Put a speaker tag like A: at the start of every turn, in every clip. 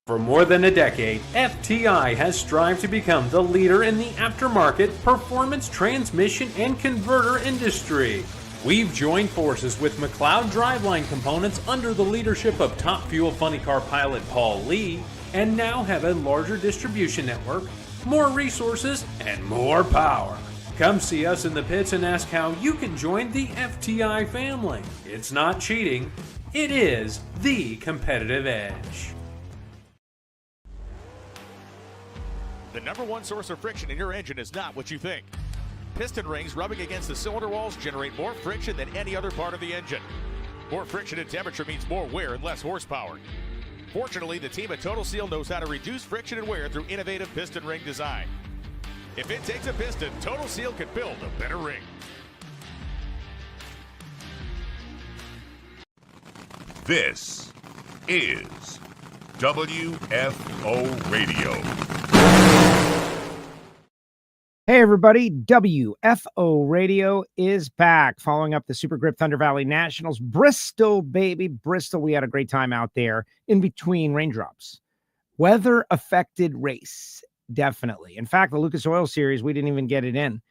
A: For more than a decade, FTI has strived to become the leader in the aftermarket performance transmission and converter industry. We've joined forces with McLeod Driveline Components under the leadership of Top Fuel Funny Car pilot Paul Lee, and now have a larger distribution network, more resources, and more power. Come see us in the pits and ask how you can join the FTI family. It's not cheating, it is the competitive edge.
B: The number one source of friction in your engine is not what you think. Piston rings rubbing against the cylinder walls generate more friction than any other part of the engine. More friction and temperature means more wear and less horsepower. Fortunately, the team at Total Seal knows how to reduce friction and wear through innovative piston ring design. If it takes a piston, Total Seal can build a better ring.
C: This is WFO Radio.
D: Hey everybody, WFO Radio is back following up the Super Grip Thunder Valley Nationals. Bristol, baby, Bristol. We had a great time out there in between raindrops. Weather affected race, definitely. In fact, the Lucas Oil Series, we didn't even get it in.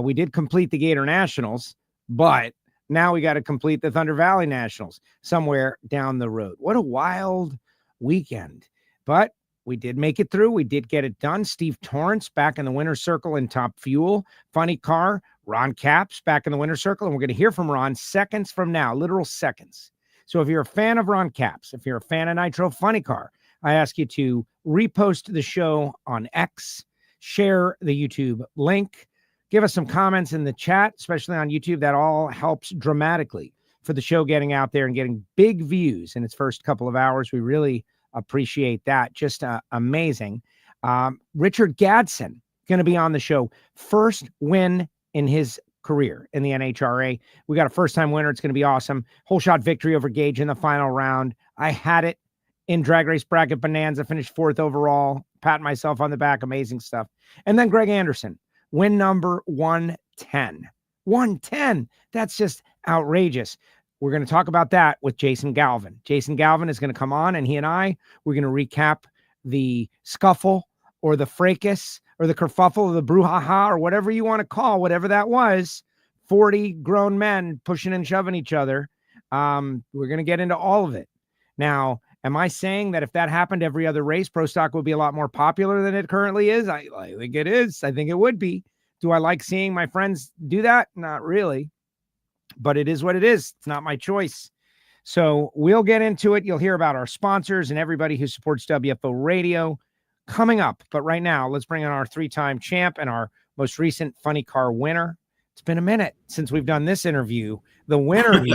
D: We did complete the Gator Nationals, but now we got to complete the Thunder Valley Nationals somewhere down the road. What a wild weekend. But we did make it through. We did get it done. Steve Torrance back in the winner's circle in Top Fuel. Funny Car, Ron Capps back in the winner's circle. And we're going to hear from Ron seconds from now, literal seconds. So if you're a fan of Ron Capps, if you're a fan of Nitro Funny Car, I ask you to repost the show on X, share the YouTube link, give us some comments in the chat, especially on YouTube. That all helps dramatically for the show getting out there and getting big views in its first couple of hours. We really appreciate that. Just amazing. Richard Gadson going to be on the show. First win in his career in the NHRA. We got a first-time winner. It's going to be awesome. Holeshot victory over Gaige in the final round. I had it in Drag Race Bracket Bonanza. Finished 4th overall. Patting myself on the back. Amazing stuff. And then Greg Anderson, win number 110. 110. That's just outrageous. We're going to talk about that with Jason Galvin. Jason Galvin is going to come on, and he and we're going to recap the scuffle or the fracas or the kerfuffle or the brouhaha or whatever you want to call whatever that was. 40 grown men pushing and shoving each other. We're going to get into all of it. Now, am I saying that if that happened every other race, Pro Stock would be a lot more popular than it currently is? I think it is. I think it would be. Do I like seeing my friends do that? Not really. But it is what it is. It's not my choice. So we'll get into it. You'll hear about our sponsors and everybody who supports WFO Radio coming up. But right now, let's bring in our 3-time champ and our most recent Funny Car winner. It's been a minute since we've done this interview, the winner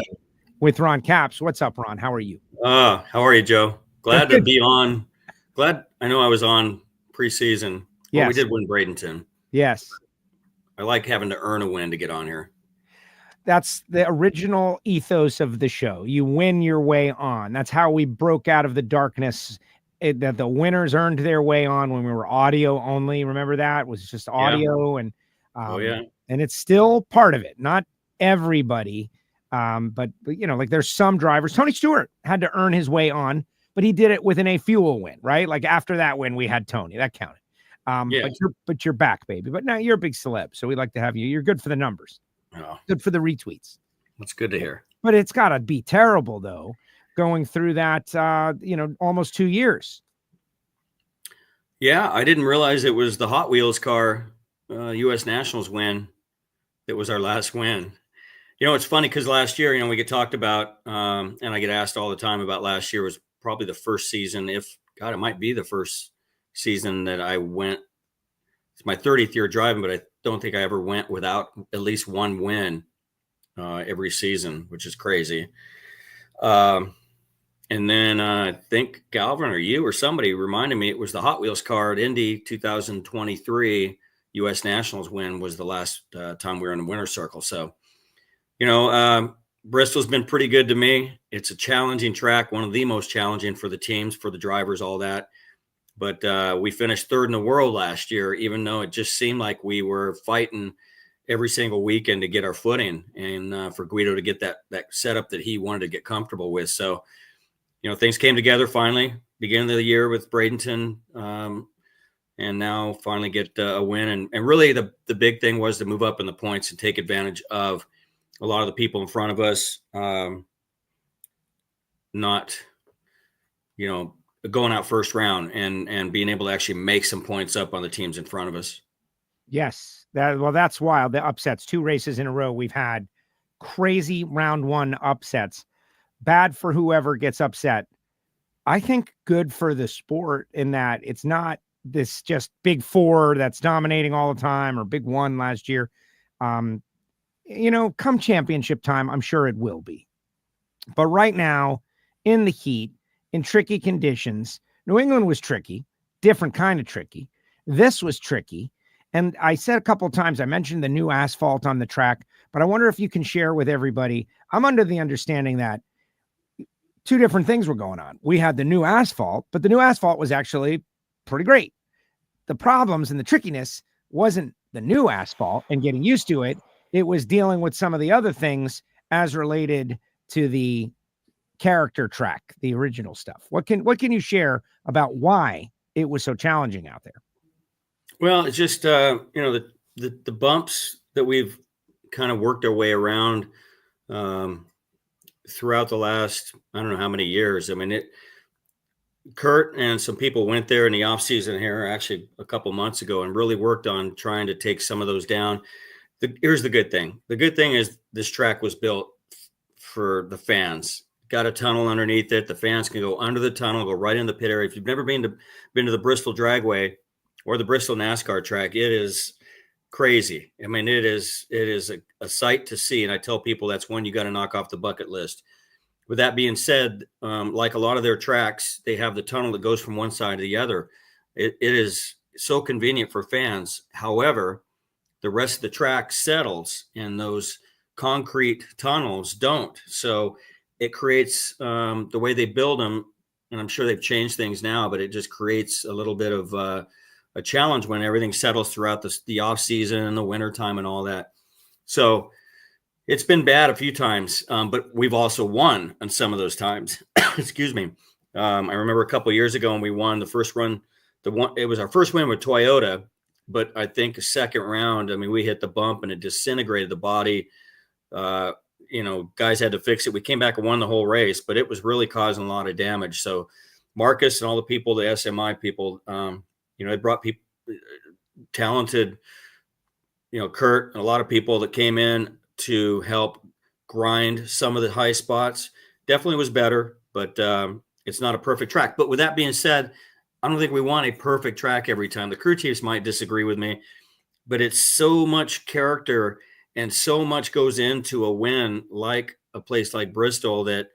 D: with Ron Capps. What's up, Ron? How are you?
E: How are you, Joe? Glad to be on. Glad I know I was on preseason.
D: Yes.
E: Well, we did win Bradenton.
D: Yes.
E: I like having to earn a win to get on here.
D: That's the original ethos of the show. You win your way on. That's how we broke out of the darkness. That the winners earned their way on when we were audio only. Remember that? It was just audio. And and it's still part of it. Not everybody, but you know, like there's some drivers. Tony Stewart had to earn his way on, but he did it with an A Fuel win, right? Like after that win, we had Tony. That counted. But you're back, baby. But now you're a big celeb, so we'd like to have you. You're good for the numbers.
E: Oh,
D: good for the retweets.
E: That's good to hear.
D: But it's got to be terrible, though, going through that, almost 2 years.
E: Yeah, I didn't realize it was the Hot Wheels car U.S. Nationals win that was our last win. You know, it's funny because last year, we get talked about, and I get asked all the time about last year was probably the first season, it might be the first season that I went. It's my 30th year driving, but I don't think I ever went without at least one win every season, which is crazy. And then I think Galvin or you or somebody reminded me it was the Hot Wheels car at Indy 2023 U.S. Nationals win was the last time we were in the winner's circle. So, Bristol's been pretty good to me. It's a challenging track, one of the most challenging for the teams, for the drivers, all that. But we finished 3rd in the world last year, even though it just seemed like we were fighting every single weekend to get our footing and for Guido to get that setup that he wanted to get comfortable with. So, things came together finally. beginning of the year with Bradenton, and now finally get a win. And really the big thing was to move up in the points and take advantage of a lot of the people in front of us, not, going out first round and being able to actually make some points up on the teams in front of us.
D: Yes. That's wild. The upsets, 2 races in a row. We've had crazy round 1 upsets. Bad for whoever gets upset. I think good for the sport in that it's not this just big 4 that's dominating all the time or big 1 last year. Come championship time, I'm sure it will be. But right now, in the heat, in tricky conditions, New England was tricky, different kind of tricky. This was tricky. And I said a couple of times, I mentioned the new asphalt on the track, but I wonder if you can share with everybody. I'm under the understanding that 2 different things were going on. We had the new asphalt, but the new asphalt was actually pretty great. The problems and the trickiness wasn't the new asphalt and getting used to it. It was dealing with some of the other things as related to the character track, the original stuff. What can you share about why it was so challenging out there?
E: Well, it's just, the bumps that we've kind of worked our way around throughout the last, I don't know how many years. I mean, Kurt and some people went there in the off season here, actually a couple months ago, and really worked on trying to take some of those down. Here's the good thing. The good thing is this track was built for the fans. Got a tunnel underneath it. The fans can go under the tunnel, go right in the pit area. If you've never been to the Bristol Dragway or the Bristol NASCAR track, it is crazy. I mean, it is a sight to see. And I tell people that's one you got to knock off the bucket list. With that being said, like a lot of their tracks, they have the tunnel that goes from one side to the other. It is so convenient for fans. However, the rest of the track settles and those concrete tunnels don't. So it creates the way they build them, and I'm sure they've changed things now, but it just creates a little bit of a challenge when everything settles throughout the off season and the winter time and all that. So it's been bad a few times, but we've also won on some of those times. Excuse me. I remember a couple of years ago when we won the first run. It was our first win with Toyota, but I think a second round, I mean, we hit the bump and it disintegrated the body. Guys had to fix it. We came back and won the whole race, but it was really causing a lot of damage. So Marcus and all the people, the SMI people, they brought people, talented, Kurt and a lot of people that came in to help grind some of the high spots. Definitely was better, but it's not a perfect track. But with that being said, I don't think we want a perfect track every time. The crew chiefs might disagree with me, but it's so much character and so much goes into a win like a place like Bristol that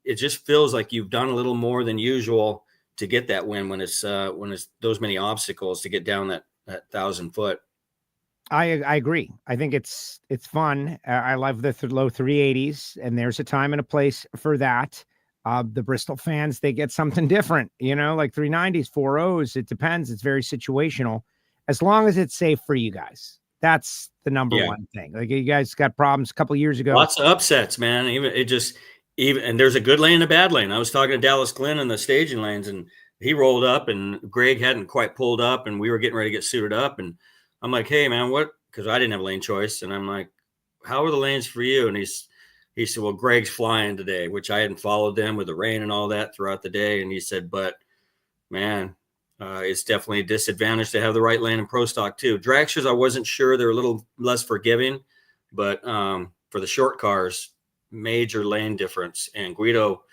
E: it just feels like you've done a little more than usual to get that win when it's those many obstacles to get down that 1,000 foot.
D: I agree. I think it's fun. I love the low 380s, and there's a time and a place for that. The Bristol fans, they get something different, like 390s, 4.0s. It depends. It's very situational. As long as it's safe for you guys. That's the number one thing. Like you guys got problems a couple of years ago.
E: Lots of upsets, man. And there's a good lane and a bad lane. I was talking to Dallas Glenn in the staging lanes, and he rolled up, and Greg hadn't quite pulled up, and we were getting ready to get suited up. And I'm like, hey, man, what? Because I didn't have lane choice. And I'm like, how are the lanes for you? And he said, well, Greg's flying today, which I hadn't followed them with the rain and all that throughout the day. And he said, but man, it's definitely a disadvantage to have the right lane in pro stock too. Dragsters, I wasn't sure. They're a little less forgiving, but for the short cars, major lane difference. And Guido,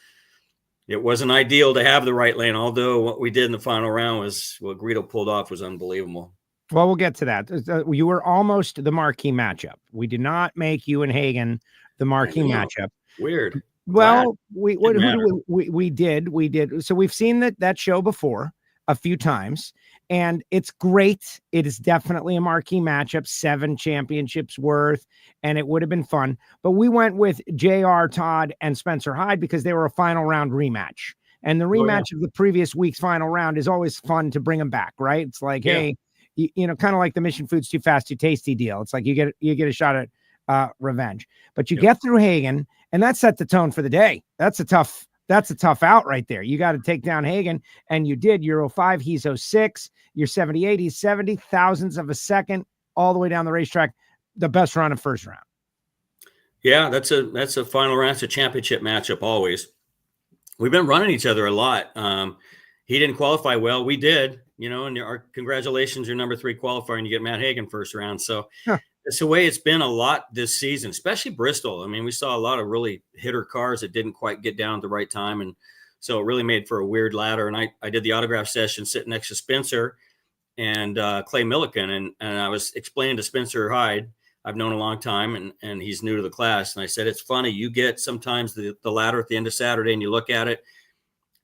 E: it wasn't ideal to have the right lane, although what we did in the final round was what Guido pulled off was unbelievable.
D: Well, we'll get to that. You were almost the marquee matchup. We did not make you and Hagen the marquee matchup.
E: Weird.
D: Well, we did. So we've seen that show before a few times, and it's great. It is definitely a marquee matchup, 7 championships worth, and it would have been fun. But we went with JR, Todd, and Spencer Hyde because they were a final round rematch. And the rematch of the previous week's final round is always fun to bring them back, right? It's like, hey, kind of like the Mission Foods Too Fast, Too Tasty deal. It's like you get a shot at revenge. But you get through Hagen, and that set the tone for the day. That's a tough That's a tough out right there. You got to take down Hagen, and you did. You're 05, he's 06. You're 78, he's 70 thousandths of a second all the way down the racetrack. The best run of first round.
E: Yeah, that's a final round. It's a championship matchup always. We've been running each other a lot. He didn't qualify well. We did, and our congratulations, your number 3 qualifier, and you get Matt Hagen first round. So It's the way it's been a lot this season, especially Bristol. I mean, we saw a lot of really hitter cars that didn't quite get down at the right time. And so it really made for a weird ladder. And I did the autograph session sitting next to Spencer and Clay Milliken. And I was explaining to Spencer Hyde, I've known a long time, and he's new to the class. And I said, it's funny, you get sometimes the ladder at the end of Saturday and you look at it,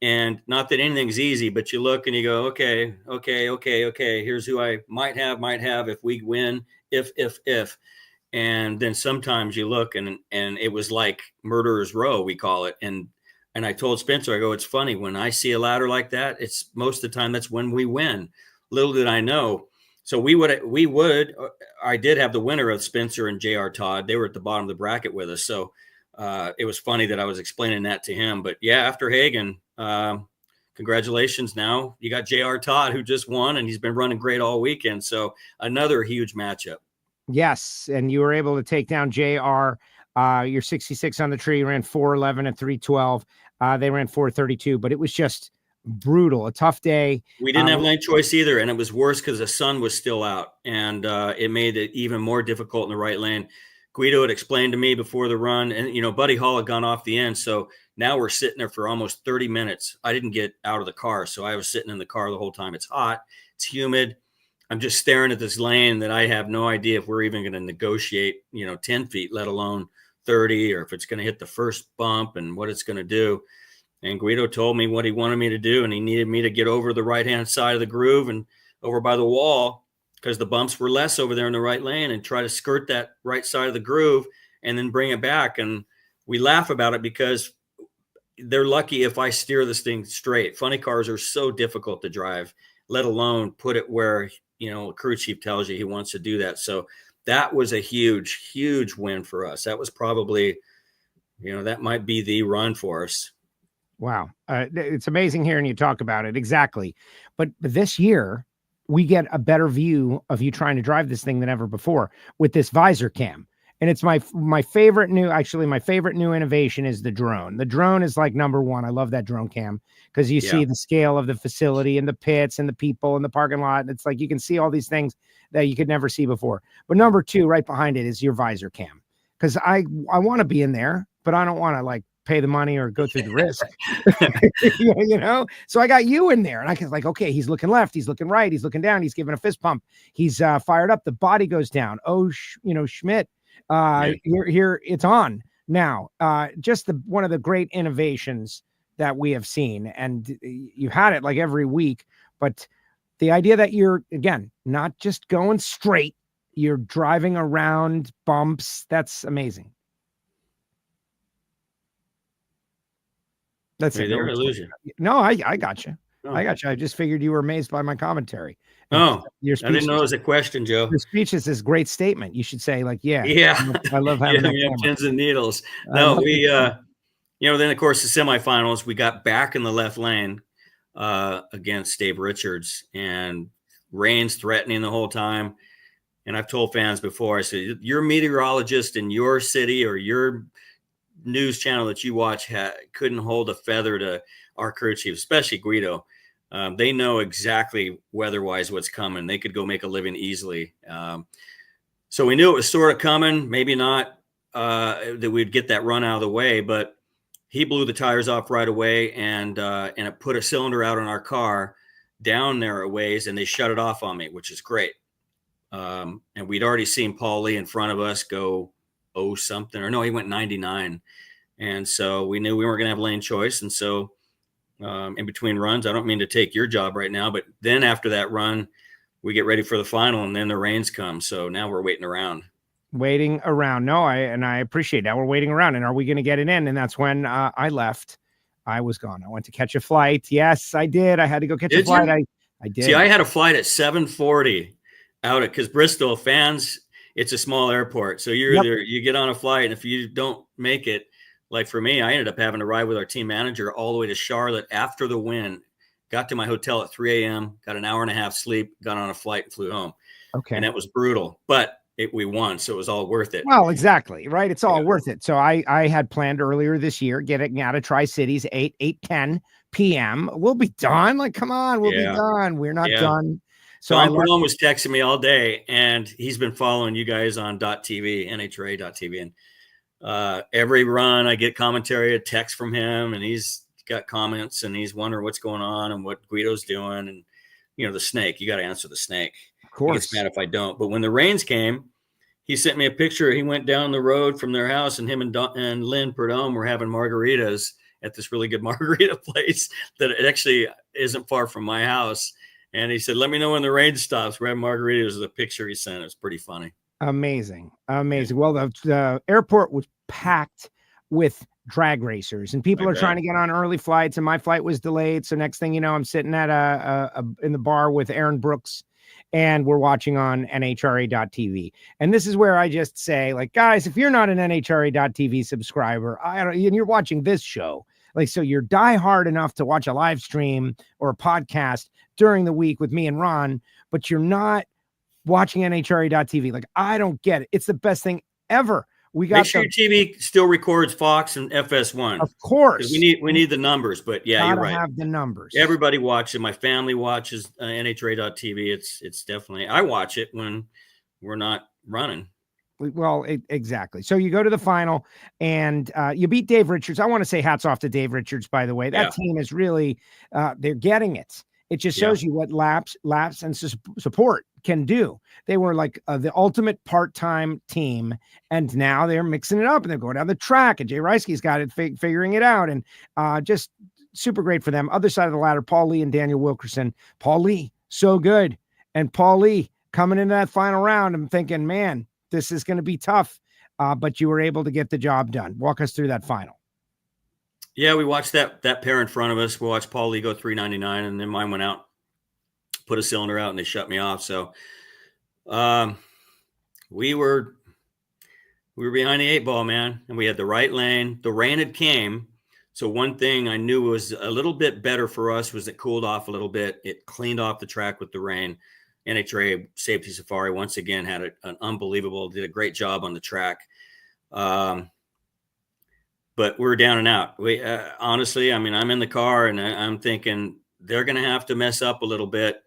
E: and not that anything's easy, but you look and you go, okay. Here's who I might have if we win, if. And then sometimes you look and it was like murderer's row, we call it. And I told Spencer, I go, it's funny, when I see a ladder like that, it's most of the time that's when we win. Little did I know. So I did have the winner of Spencer and JR Todd. They were at the bottom of the bracket with us. So it was funny that I was explaining that to him. But yeah, after Hagen, congratulations. Now you got JR Todd, who just won, and he's been running great all weekend. So another huge matchup.
D: Yes. And you were able to take down JR. You're 66 on the tree, ran 4:11 at 3:12. They ran 4:32, but it was just brutal, a tough day.
E: We didn't have lane choice either, and it was worse because the sun was still out, and it made it even more difficult in the right lane. Guido had explained to me before the run, and Buddy Hall had gone off the end, so now we're sitting there for almost 30 minutes. I didn't get out of the car, so I was sitting in the car the whole time. It's hot, it's humid. I'm just staring at this lane that I have no idea if we're even going to negotiate 10 feet, let alone 30, or if it's going to hit the first bump and what it's going to do. And Guido told me what he wanted me to do, and he needed me to get over the right-hand side of the groove and over by the wall because the bumps were less over there in the right lane, and try to skirt that right side of the groove and then bring it back. And we laugh about it because they're lucky if I steer this thing straight. Funny cars are so difficult to drive, let alone put it where, a crew chief tells you he wants to do that. So that was a huge, huge win for us. That was probably, that might be the run for us.
D: Wow. It's amazing hearing you talk about it. Exactly. But this year we get a better view of you trying to drive this thing than ever before with this visor cam. And it's my favorite new innovation is the drone. The drone is like number one. I love that drone cam because you see the scale of the facility and the pits and the people in the parking lot. And it's like, you can see all these things that you could never see before. But number two, right behind it, is your visor cam. Because I want to be in there, but I don't want to pay the money or go through the risk, So I got you in there, and I was like, okay, he's looking left, he's looking right, he's looking down, he's giving a fist pump, he's fired up, the body goes down. Oh, Schmidt, here it's on now. Just one of the great innovations that we have seen, and you had it like every week, but the idea that you're, again, not just going straight, you're driving around bumps, that's amazing. That's it.
E: Illusion.
D: No, I got you.
E: Oh.
D: I got you. I just figured you were amazed by my commentary.
E: Oh,
D: your
E: I didn't know it was a question, Joe.
D: Your speech is this great statement. You should say
E: yeah.
D: I love having
E: pins and needles. No, we, then of course the semifinals, we got back in the left lane against Dave Richards, and rain's threatening the whole time. And I've told fans before, I said, your meteorologist in your city or your news channel that you watch couldn't hold a feather to our crew chief, especially Guido. They know exactly weather-wise what's coming. They could go make a living easily. So we knew it was sort of coming, maybe not that we'd get that run out of the way, but he blew the tires off right away, and it put a cylinder out on our car down there a ways, and they shut it off on me, which is great. And we'd already seen Paul Lee in front of us go something, or no, he went 99. And so we knew we weren't going to have lane choice. And so in between runs, I don't mean to take your job right now, but then after that run, we get ready for the final, and then the rains come. So now we're waiting around.
D: No, I appreciate that. We're waiting around, and are we going to get it in? And that's when I left. I was gone. I went to catch a flight. Yes, I did. I had to go catch a flight. I did.
E: See, I had a flight at 7:40 out because Bristol fans, it's a small airport. So you get on a flight, and if you don't make it, like for me, I ended up having to ride with our team manager all the way to Charlotte after the win, got to my hotel at 3 a.m., got an hour and a half sleep, got on a flight and flew home.
D: Okay.
E: And that was brutal, but we won. So it was all worth it.
D: Well, exactly. Right. It's all worth it. So I had planned earlier this year, getting out of Tri-Cities, 8:10 p.m. We'll be done. Like, come on, we'll be done. We're not done. So
E: Tom Perdome was texting me all day, and he's been following you guys on .tv, NHRA.tv. And every run I get commentary, a text from him, and he's got comments, and he's wondering what's going on and what Guido's doing. And, the snake, you got to answer the snake.
D: Of course.
E: He gets mad if I don't. But when the rains came, he sent me a picture. He went down the road from their house, and him and Lynn Perdome were having margaritas at this really good margarita place that it actually isn't far from my house. And he said, let me know when the rain stops. We're having margaritas. The picture he sent. It was pretty funny.
D: Amazing. Well, the airport was packed with drag racers, and people are trying to get on early flights, and my flight was delayed. So next thing you know, I'm sitting at in the bar with Aaron Brooks, and we're watching on NHRA.tv. And this is where I just say, like, guys, if you're not an NHRA.tv subscriber, and you're watching this show, like, so you're diehard enough to watch a live stream or a podcast during the week with me and Ron, but you're not watching NHRA.tv. Like, I don't get it. It's the best thing ever. We got
E: Make sure your TV still records Fox and FS1.
D: Of course.
E: We need the numbers, but yeah, you're right.
D: Have the numbers.
E: Everybody watches. My family watches NHRA.tv. It's definitely, I watch it when we're not running.
D: Well, exactly. So you go to the final and you beat Dave Richards. I want to say hats off to Dave Richards, by the way. That team is really, they're getting it. It just shows you what laps and support can do. They were like the ultimate part-time team, and now they're mixing it up and they're going down the track, and Jay Reiske's got it figuring it out, and just super great for them. Other side of the ladder, Paul Lee and Daniel Wilkerson. Paul Lee, so good. And Paul Lee coming into that final round, I'm thinking, man, this is going to be tough, but you were able to get the job done. Walk us through that final.
E: Yeah, we watched that pair in front of us. We watched Paul Lee go 399, and then mine went out, put a cylinder out, and they shut me off. So we were behind the 8-ball, man, and we had the right lane. The rain had came. So one thing I knew was a little bit better for us was it cooled off a little bit. It cleaned off the track with the rain. NHRA Safety Safari once again had did a great job on the track. But we're down and out. We honestly, I mean, I'm in the car and I'm thinking they're going to have to mess up a little bit,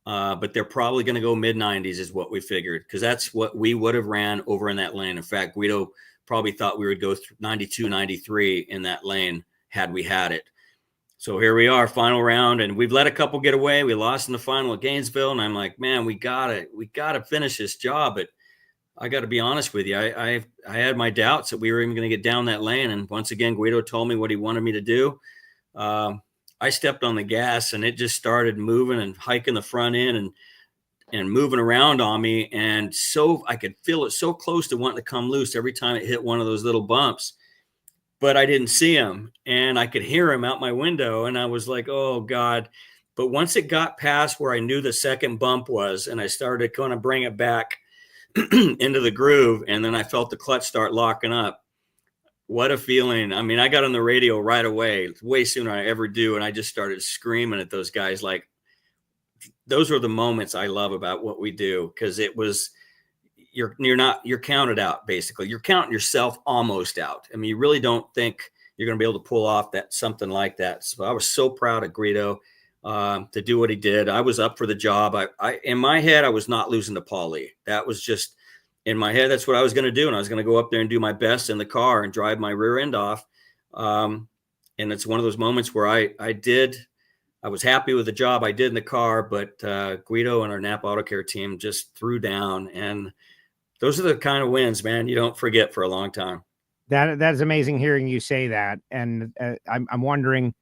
E: but they're probably going to go mid-90s is what we figured, because that's what we would have ran over in that lane. In fact, Guido probably thought we would go 92, 93 in that lane had we had it. So here we are, final round, and we've let a couple get away. We lost in the final at Gainesville, and I'm like, man, we gotta finish this job. But I got to be honest with you. I had my doubts that we were even going to get down that lane. And once again, Guido told me what he wanted me to do. I stepped on the gas and it just started moving and hiking the front end and moving around on me. And so I could feel it so close to wanting to come loose every time it hit one of those little bumps, but I didn't see him and I could hear him out my window. And I was like, oh God. But once it got past where I knew the second bump was, and I started to kind of bring it back into the groove, and then I felt the clutch start locking up. What a feeling. I mean, I got on the radio right away, way sooner than I ever do, and I just started screaming at those guys. Like, those are the moments I love about what we do, because it was you're counted out, basically. You're counting yourself almost out. I mean, you really don't think you're going to be able to pull off something like that. So I was so proud of Guido to do what he did. I was up for the job. I in my head, I was not losing to Paul Lee. That was just in my head. That's what I was going to do. And I was going to go up there and do my best in the car and drive my rear end off. And it's one of those moments where I was happy with the job I did in the car, but Guido and our Napa Auto Care team just threw down. And those are the kind of wins, man, you don't forget for a long time.
D: That is amazing hearing you say that. And I'm wondering,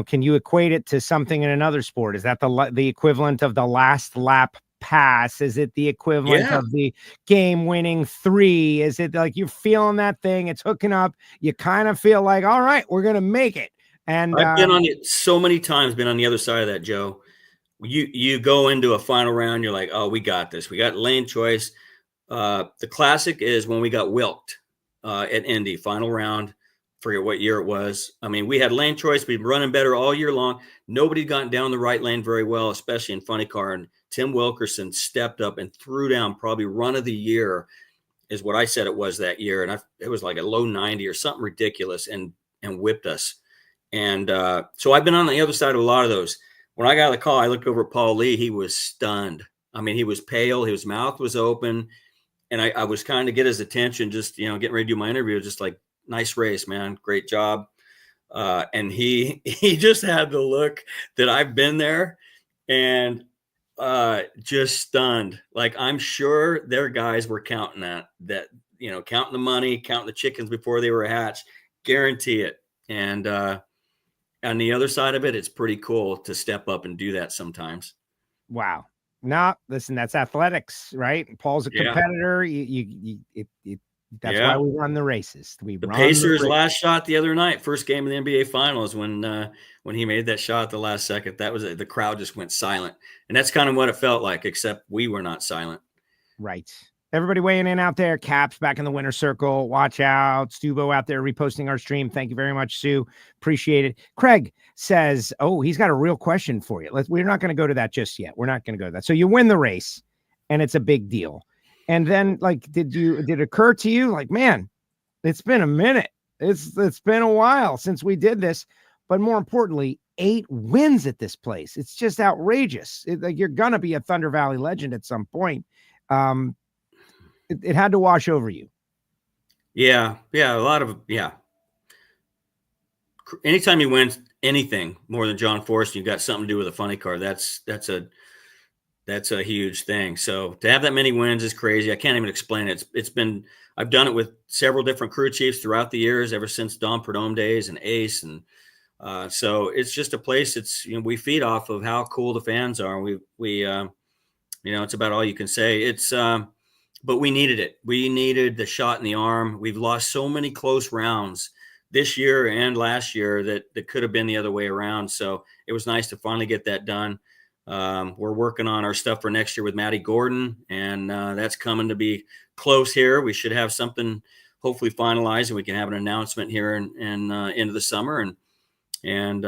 D: can you equate it to something in another sport? Is that the equivalent of the last lap pass? Is it the equivalent of the game-winning 3? Is it like you're feeling that thing? It's hooking up. You kind of feel like, all right, we're going to make it. And
E: I've been on it so many times, been on the other side of that, Joe. You go into a final round, you're like, oh, we got this. We got lane choice. The classic is when we got wilked. at Indy, final round. Forget what year it was. I mean, we had lane choice. We've been running better all year long. Nobody gotten down the right lane very well, especially in funny car. And Tim Wilkerson stepped up and threw down probably run of the year is what I said it was that year. And it was like a low 90 or something ridiculous and whipped us. And so I've been on the other side of a lot of those. When I got out of the call, I looked over at Paul Lee. He was stunned. I mean, he was pale. His mouth was open. And I was kind of get his attention, just, getting ready to do my interview, just like, nice race, man. Great job. And he just had the look that I've been there and just stunned. Like, I'm sure their guys were counting that, counting the money, counting the chickens before they were hatched. Guarantee it. And on the other side of it, it's pretty cool to step up and do that sometimes.
D: Wow. No, listen, that's athletics, right? Paul's a competitor. That's why we run the races. The
E: Pacers' last shot the other night, first game of the NBA Finals, when he made that shot at the last second, that was the crowd just went silent, and that's kind of what it felt like. Except we were not silent.
D: Right. Everybody weighing in out there. Capps back in the winner's circle. Watch out. Stubo out there reposting our stream. Thank you very much, Sue. Appreciate it. Craig says, he's got a real question for you. We're not going to go to that just yet. We're not going to go to that. So you win the race, and it's a big deal. And then, did it occur to you, man, it's been a minute. It's been a while since we did this. But more importantly, 8 wins at this place. It's just outrageous. You're going to be a Thunder Valley legend at some point. It had to wash over you. Yeah. A lot of, anytime you win anything more than John Forrest, you've got something to do with a funny car. That's a huge thing. So to have that many wins is crazy. I can't even explain it. I've done it with several different crew chiefs throughout the years, ever since Don Perdome days and Ace. And so it's just a place we feed off of how cool the fans are. It's about all you can say. But we needed it. We needed the shot in the arm. We've lost so many close rounds this year and last year that could have been the other way around. So it was nice to finally get that done. We're working on our stuff for next year with Matty Gordon, and that's coming to be close here. We should have something hopefully finalized, and we can have an announcement here and into the summer, and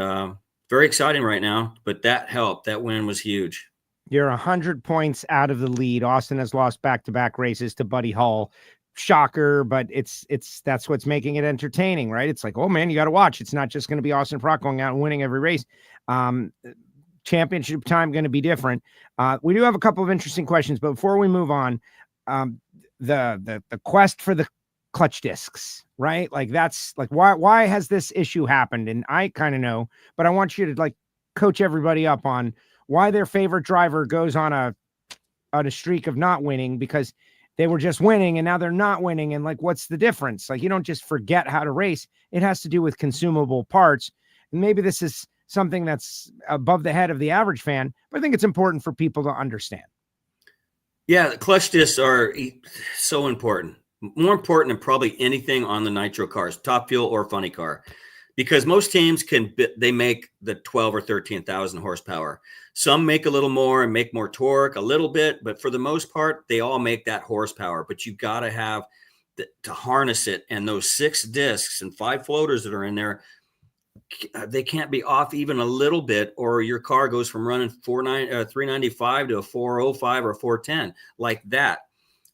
D: very exciting right now. But that helped. That win was huge. You're 100 points out of the lead. Austin has lost back-to-back races to Buddy Hall. Shocker, but that's what's making it entertaining, right? It's like, oh man, you got to watch. It's not just going to be Austin Prock going out and winning every race. Championship time going to be different. We do have a couple of interesting questions, but before we move on, the quest for the clutch discs, right? That's why has this issue happened? And I kind of know, but I want you to coach everybody up on why their favorite driver goes on a streak of not winning because they were just winning and now they're not winning. And what's the difference? You don't just forget how to race. It has to do with consumable parts. And maybe this is something that's above the head of the average fan, but I think it's important for people to understand. Yeah, the clutch discs are so important. More important than probably anything on the nitro cars, Top Fuel or funny car, because most teams they make the 12 or 13,000 horsepower. Some make a little more and make more torque a little bit, but for the most part, they all make that horsepower. But you got to have to harness it, and those 6 discs and 5 floaters that are in there, they can't be off even a little bit, or your car goes from running 395 to a 405 or 410 like that.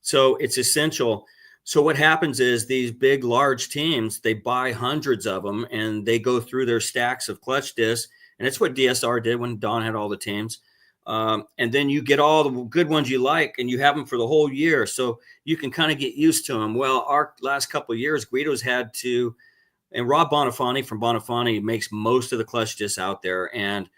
D: So it's essential. So what happens is these big, large teams, they buy hundreds of them and they go through their stacks of clutch discs. And it's what DSR did when Don had all the teams. And then you get all the good ones you like and you have them for the whole year. So you can kind of get used to them. Well, our last couple of years, Guido's had to, and Rob Bonifani from Bonifani makes most of the clutch discs out there. And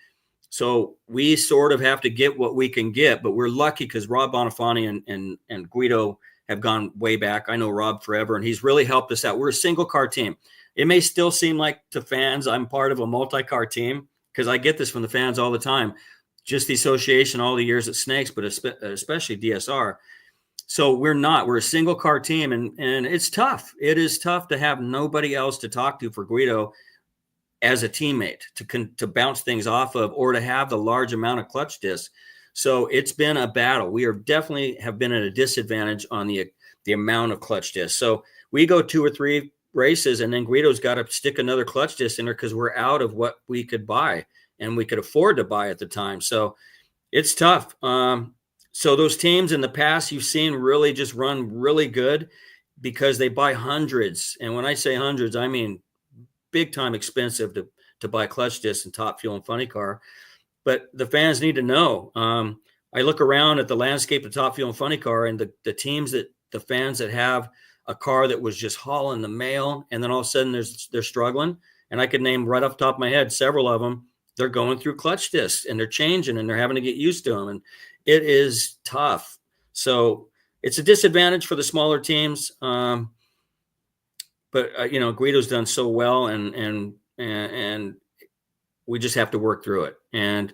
D: so we sort of have to get what we can get, but we're lucky because Rob Bonifani and Guido have gone way back. I know Rob forever, and he's really helped us out. We're a single car team. It may still seem like to fans I'm part of a multi-car team because I get this from the fans all the time, just the association all the years at Snakes, but especially DSR. So we're a single car team, and it's tough. It is tough to have nobody else to talk to for Guido as a teammate to bounce things off of, or to have the large amount of clutch discs. So it's been a battle. We are definitely have been at a disadvantage on the amount of clutch discs. So
E: we go 2 or 3 races, and then Guido's got to stick another clutch disc in her because we're out of what we could buy and we could afford to buy at the time. So it's tough. So those teams in the past you've seen really just run really good because they buy hundreds. And when I say hundreds, I mean big time expensive to buy clutch discs and Top Fuel and Funny Car. But the fans need to know. I look around at the landscape of Top Fuel and Funny Car, and the teams that the fans that have a car that was just hauling the mail, and then all of a sudden they're struggling. And I could name right off the top of my head several of them. They're going through clutch discs and they're changing and they're having to get used to them. And it is tough. So it's a disadvantage for the smaller teams. But Guido's done so well, and we just have to work through it. And,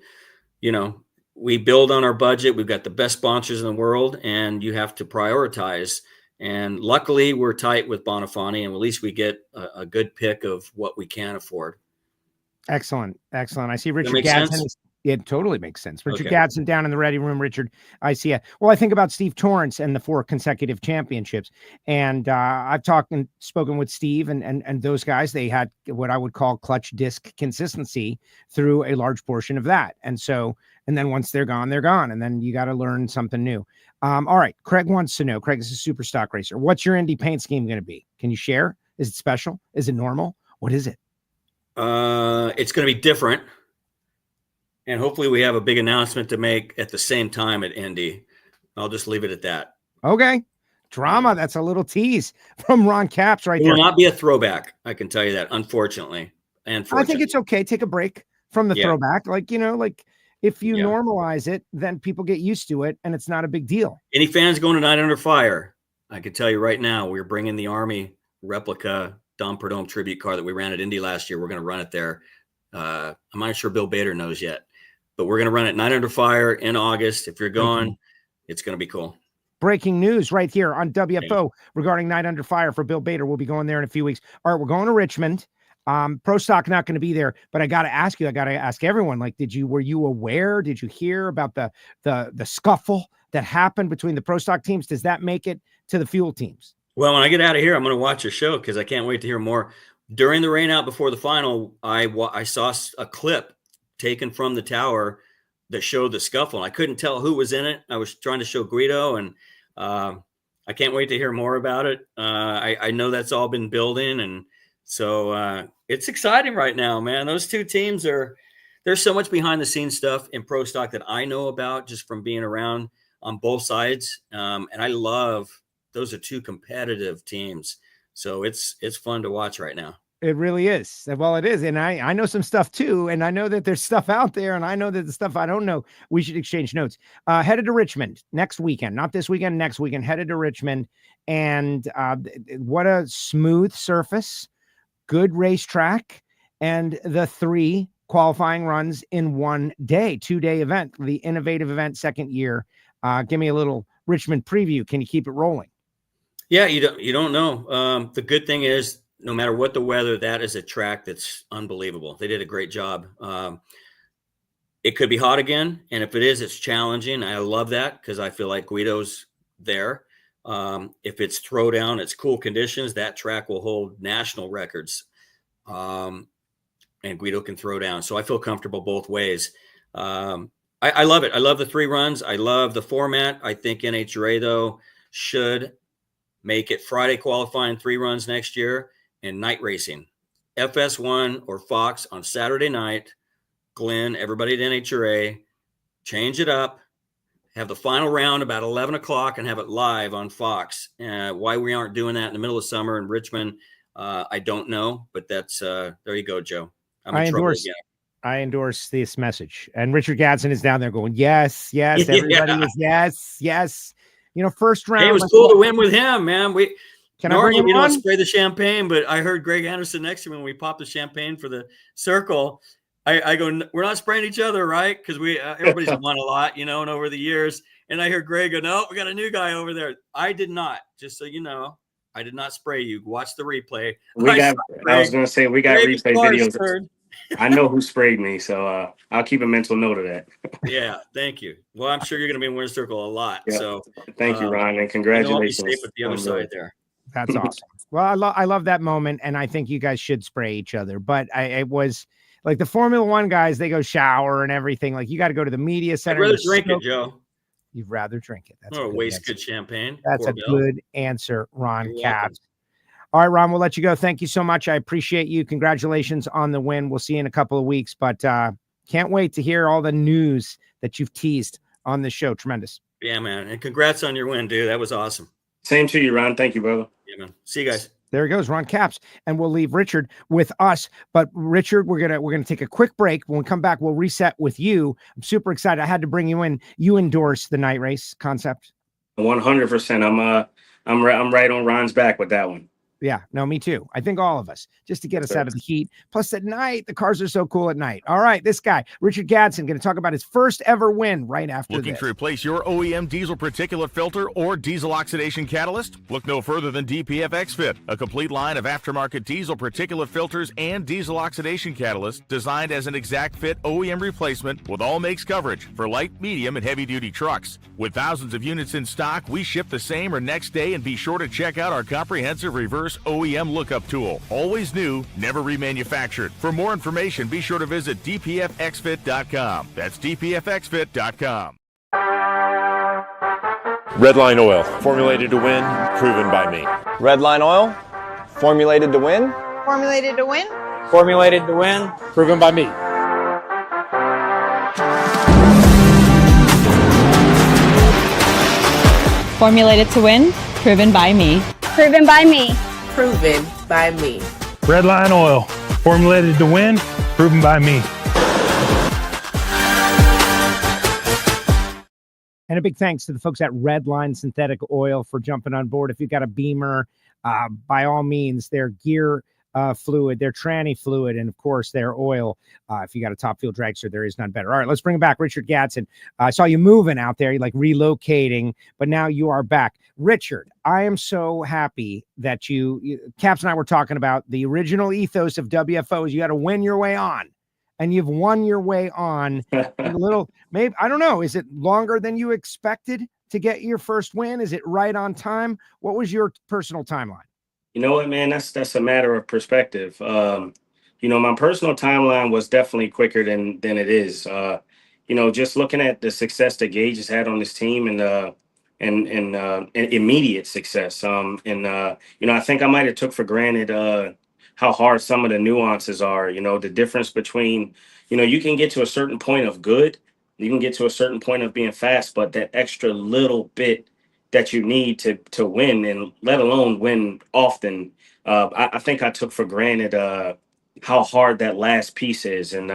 E: we build on our budget. We've got the best sponsors in the world, and you have to prioritize. And luckily we're tight with Bonifani, and at least we get a good pick of what we can afford.
D: Excellent. I see Richard Gadson. It totally makes sense. Richard Gadson down in the ready room. Richard, I see it. Well, I think about Steve Torrance and the 4 consecutive championships. And I've talked and spoken with Steve and those guys. They had what I would call clutch disc consistency through a large portion of that. And then once they're gone, they're gone. And then you got to learn something new. All right. Craig wants to know, Craig is a super stock racer. What's your Indy paint scheme going to be? Can you share? Is it special? Is it normal? What is it?
E: It's going to be different. And hopefully we have a big announcement to make at the same time at Indy. I'll just leave it at that.
D: Okay. Drama. That's a little tease from Ron Capps right there.
E: It will not be a throwback. I can tell you that, unfortunately. I
D: think it's okay. Take a break from the throwback. Like if you normalize it, then people get used to it and it's not a big deal. Any
E: fans going to Night Under Fire? I can tell you right now, we're bringing the Army replica Dom Perdome tribute car that we ran at Indy last year. We're going to run it there. I'm not sure Bill Bader knows yet, but we're going to run it Night Under Fire in August. If you're going, it's going to be cool.
D: Breaking news right here on WFO regarding Night Under Fire for Bill Bader. We'll be going there in a few weeks. All right, we're going to Richmond. Pro Stock not going to be there, but I got to ask you, I got to ask everyone, like, were you aware? Did you hear about the scuffle that happened between the Pro Stock teams? Does that make it to the fuel teams?
E: Well, when I get out of here, I'm going to watch your show because I can't wait to hear more. During the rain out before the final, I saw a clip taken from the tower that showed the scuffle. I couldn't tell who was in it. I was trying to show Guido, and I can't wait to hear more about it. I know that's all been building, and so it's exciting right now, man. Those two teams there's so much behind the scenes stuff in Pro Stock that I know about just from being around on both sides. And I love, those are two competitive teams. So it's fun to watch right now.
D: It really is. Well, it is. And I know some stuff too. And I know that there's stuff out there, and I know that the stuff I don't know, we should exchange notes. Headed to Richmond next weekend, not this weekend, next weekend, headed to Richmond. And what a smooth surface, good racetrack, and the 3 qualifying runs in one day, 2-day event, the innovative event, second year. Give me a little Richmond preview. Can you keep it rolling?
E: Yeah, you don't know. The good thing is, no matter what the weather, that is a track that's unbelievable. They did a great job. It could be hot again, and if it is, it's challenging. I love that because I feel like Guido's there. If it's throwdown, it's cool conditions, that track will hold national records. And Guido can throw down. So I feel comfortable both ways. I love it. I love the 3 runs. I love the format. I think NHRA, though, should make it Friday qualifying 3 runs next year and night racing. FS1 or Fox on Saturday night. Glenn, everybody at NHRA, change it up. Have the final round about 11 o'clock and have it live on Fox. Why we aren't doing that in the middle of summer in Richmond, I don't know. But that's there you go, Joe.
D: I endorse this message. And Richard Gadson is down there going, yes. Everybody is yes. First round.
E: Hey, it was cool to win with him, man. Normally we don't
D: on?
E: spray the champagne, but I heard Greg Anderson next to me when we popped the champagne for the circle. I go, we're not spraying each other, right? Because everybody's won a lot, and over the years. And I hear Greg go, no, we got a new guy over there. I did not, just so you know. I did not spray you. Watch the replay.
F: I was going to say, we got
E: Greg
F: replay videos. I know who sprayed me, so I'll keep a mental note of that.
E: Yeah, thank you. Well, I'm sure you're going to be in Winner's Circle a lot. Yeah. So
F: thank you, Ron, and congratulations.
E: I'll be safe with the other side there.
D: That's awesome. Well, I love that moment, and I think you guys should spray each other. But it was like the Formula One guys; they go shower and everything. Like you got to go to the media
E: I'd
D: center.
E: rather drink it, Joe.
D: You'd rather drink it. That's
E: Oh,
D: a good
E: waste
D: answer.
E: good champagne.
D: That's
E: Corbel.
D: a good answer, Ron
E: You're
D: Capps.
E: welcome.
D: All right, Ron, we'll let you go. Thank you so much. I appreciate you. Congratulations on the win. We'll see you in a couple of weeks, but can't wait to hear all the news that you've teased on this show. Tremendous.
E: Yeah, man. And congrats on your win, dude. That was awesome.
F: Same to you, Ron. Thank you, brother.
E: Yeah, man. See you guys.
D: There he goes, Ron Capps, and we'll leave Richard with us. But Richard, we're gonna take a quick break. When we come back, we'll reset with you. I'm super excited. I had to bring you in. You endorse the night race concept.
F: 100%. I'm right on Ron's back with that one.
D: Yeah, no, me too. I think all of us, just to get us out of the heat. Plus at night, the cars are so cool at night. All right, this guy, Richard Gadson, going to talk about his first ever win right after
B: Looking
D: this.
B: to replace your OEM diesel particulate filter or diesel oxidation catalyst? Look no further than DPF XFit, a complete line of aftermarket diesel particulate filters and diesel oxidation catalyst designed as an exact fit OEM replacement with all makes coverage for light, medium, and heavy-duty trucks. With thousands of units in stock, we ship the same or next day, and be sure to check out our comprehensive reverse OEM lookup tool. Always new, never remanufactured. For more information, be sure to visit dpfxfit.com. That's dpfxfit.com.
G: Redline Oil, formulated to win, proven by me.
H: Redline Oil, formulated to win.
I: Formulated to win.
J: Formulated to win, proven by me.
K: Formulated to win, proven by me.
I: Proven by me.
L: Proven by me.
J: Redline Oil, formulated to win, proven by me.
D: And a big thanks to the folks at Redline Synthetic Oil for jumping on board. If you've got a Beamer, by all means, their gear fluid, their tranny fluid, and of course their oil. If you got a top fuel dragster, there is none better. All right, let's bring it back. Richard Gadson. I saw you moving out there, like relocating, but now you are back. Richard, I am so happy that you Capps and I were talking about the original ethos of WFO is you got to win your way on. And you've won your way on a little, maybe, I don't know. Is it longer than you expected to get your first win? Is it right on time? What was your personal timeline?
F: You know what, man? That's a matter of perspective. My personal timeline was definitely quicker than it is. Just looking at the success that Gaige has had on this team and immediate success. I think I might have took for granted how hard some of the nuances are. The difference between, you can get to a certain point of good, you can get to a certain point of being fast, but that extra little bit that you need to win, and let alone win often. I think I took for granted how hard that last piece is, and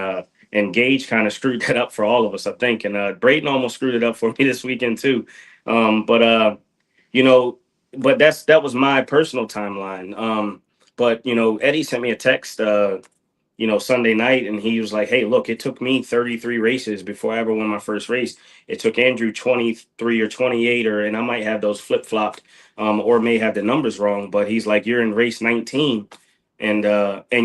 F: Gaige kind of screwed that up for all of us, I think, and Braden almost screwed it up for me this weekend too. But that was my personal timeline. But Eddie sent me a text Sunday night, and he was like, hey, look, it took me 33 races before I ever won my first race. It took Andrew 23 or 28, and I might have those flip-flopped or may have the numbers wrong, but he's like, you're in race 19 and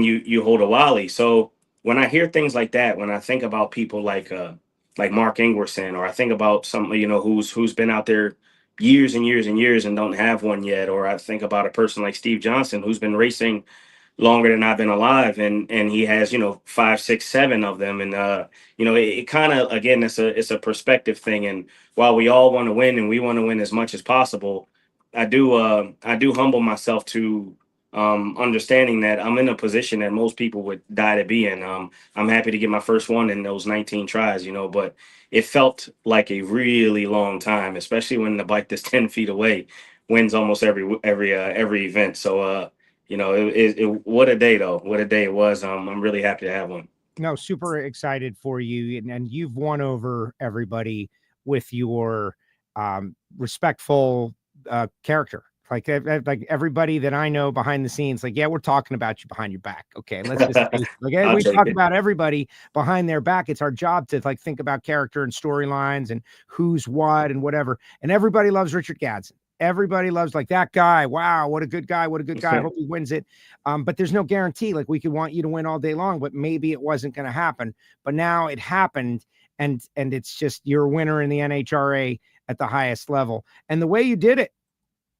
F: you hold a Wally. So when I hear things like that, when I think about people like Mark Ingwerson, or I think about somebody, who's been out there years and years and years and don't have one yet, or I think about a person like Steve Johnson, who's been racing longer than I've been alive, and he has 5, 6, 7 of them, and it kind of, again, it's a perspective thing. And while we all want to win and we want to win as much as possible, I do humble myself to understanding that I'm in a position that most people would die to be in. I'm happy to get my first one in those 19 tries, but it felt like a really long time, especially when the bike that's 10 feet away wins almost every event. So what a day though. What a day it was. I'm really happy to have one.
D: No, super excited for you. And you've won over everybody with your respectful character. Like everybody that I know behind the scenes, like, yeah, we're talking about you behind your back. Okay, let's just we talk about everybody behind their back. It's our job to think about character and storylines and who's what and whatever. And everybody loves Richard Gadson. Everybody loves that guy. Wow, what a good guy. What a good guy. I hope he wins it. But there's no guarantee. We could want you to win all day long, but maybe it wasn't going to happen. But now it happened, and it's just you're a winner in the NHRA at the highest level. And the way you did it,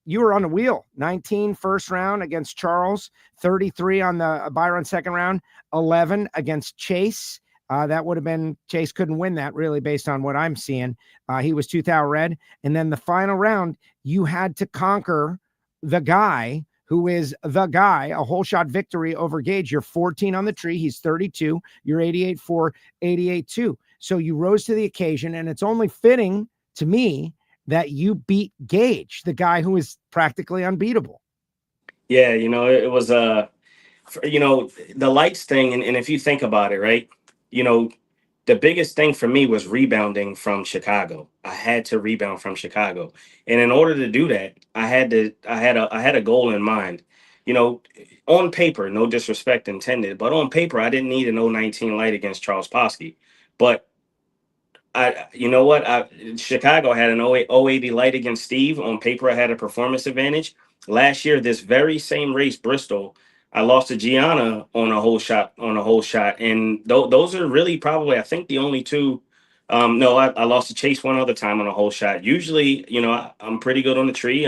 D: you were on the wheel. 19 first round against Charles, 33 on the Byron second round, 11 against Chase. That would have been, Chase couldn't win that really based on what I'm seeing. He was 2,000 red. And then the final round, you had to conquer the guy who is the guy, a whole shot victory over Gaige. You're 14 on the tree. He's 32. You're 88-4, 88-2. So you rose to the occasion, and it's only fitting to me that you beat Gaige, the guy who is practically unbeatable.
F: Yeah, it was the lights thing, and if you think about it, right, the biggest thing for me was rebounding from Chicago. I had to rebound from Chicago, and in order to do that, I had a goal in mind. On paper, no disrespect intended, but on paper, I didn't need an 019 light against Charles Posky, but Chicago had an 080 light against Steve. On paper, I had a performance advantage. Last year, this very same race, Bristol, I lost to Gianna on a whole shot. And those are really probably, I think, the only two. No, I lost to Chase one other time on a whole shot. Usually, I'm pretty good on the tree.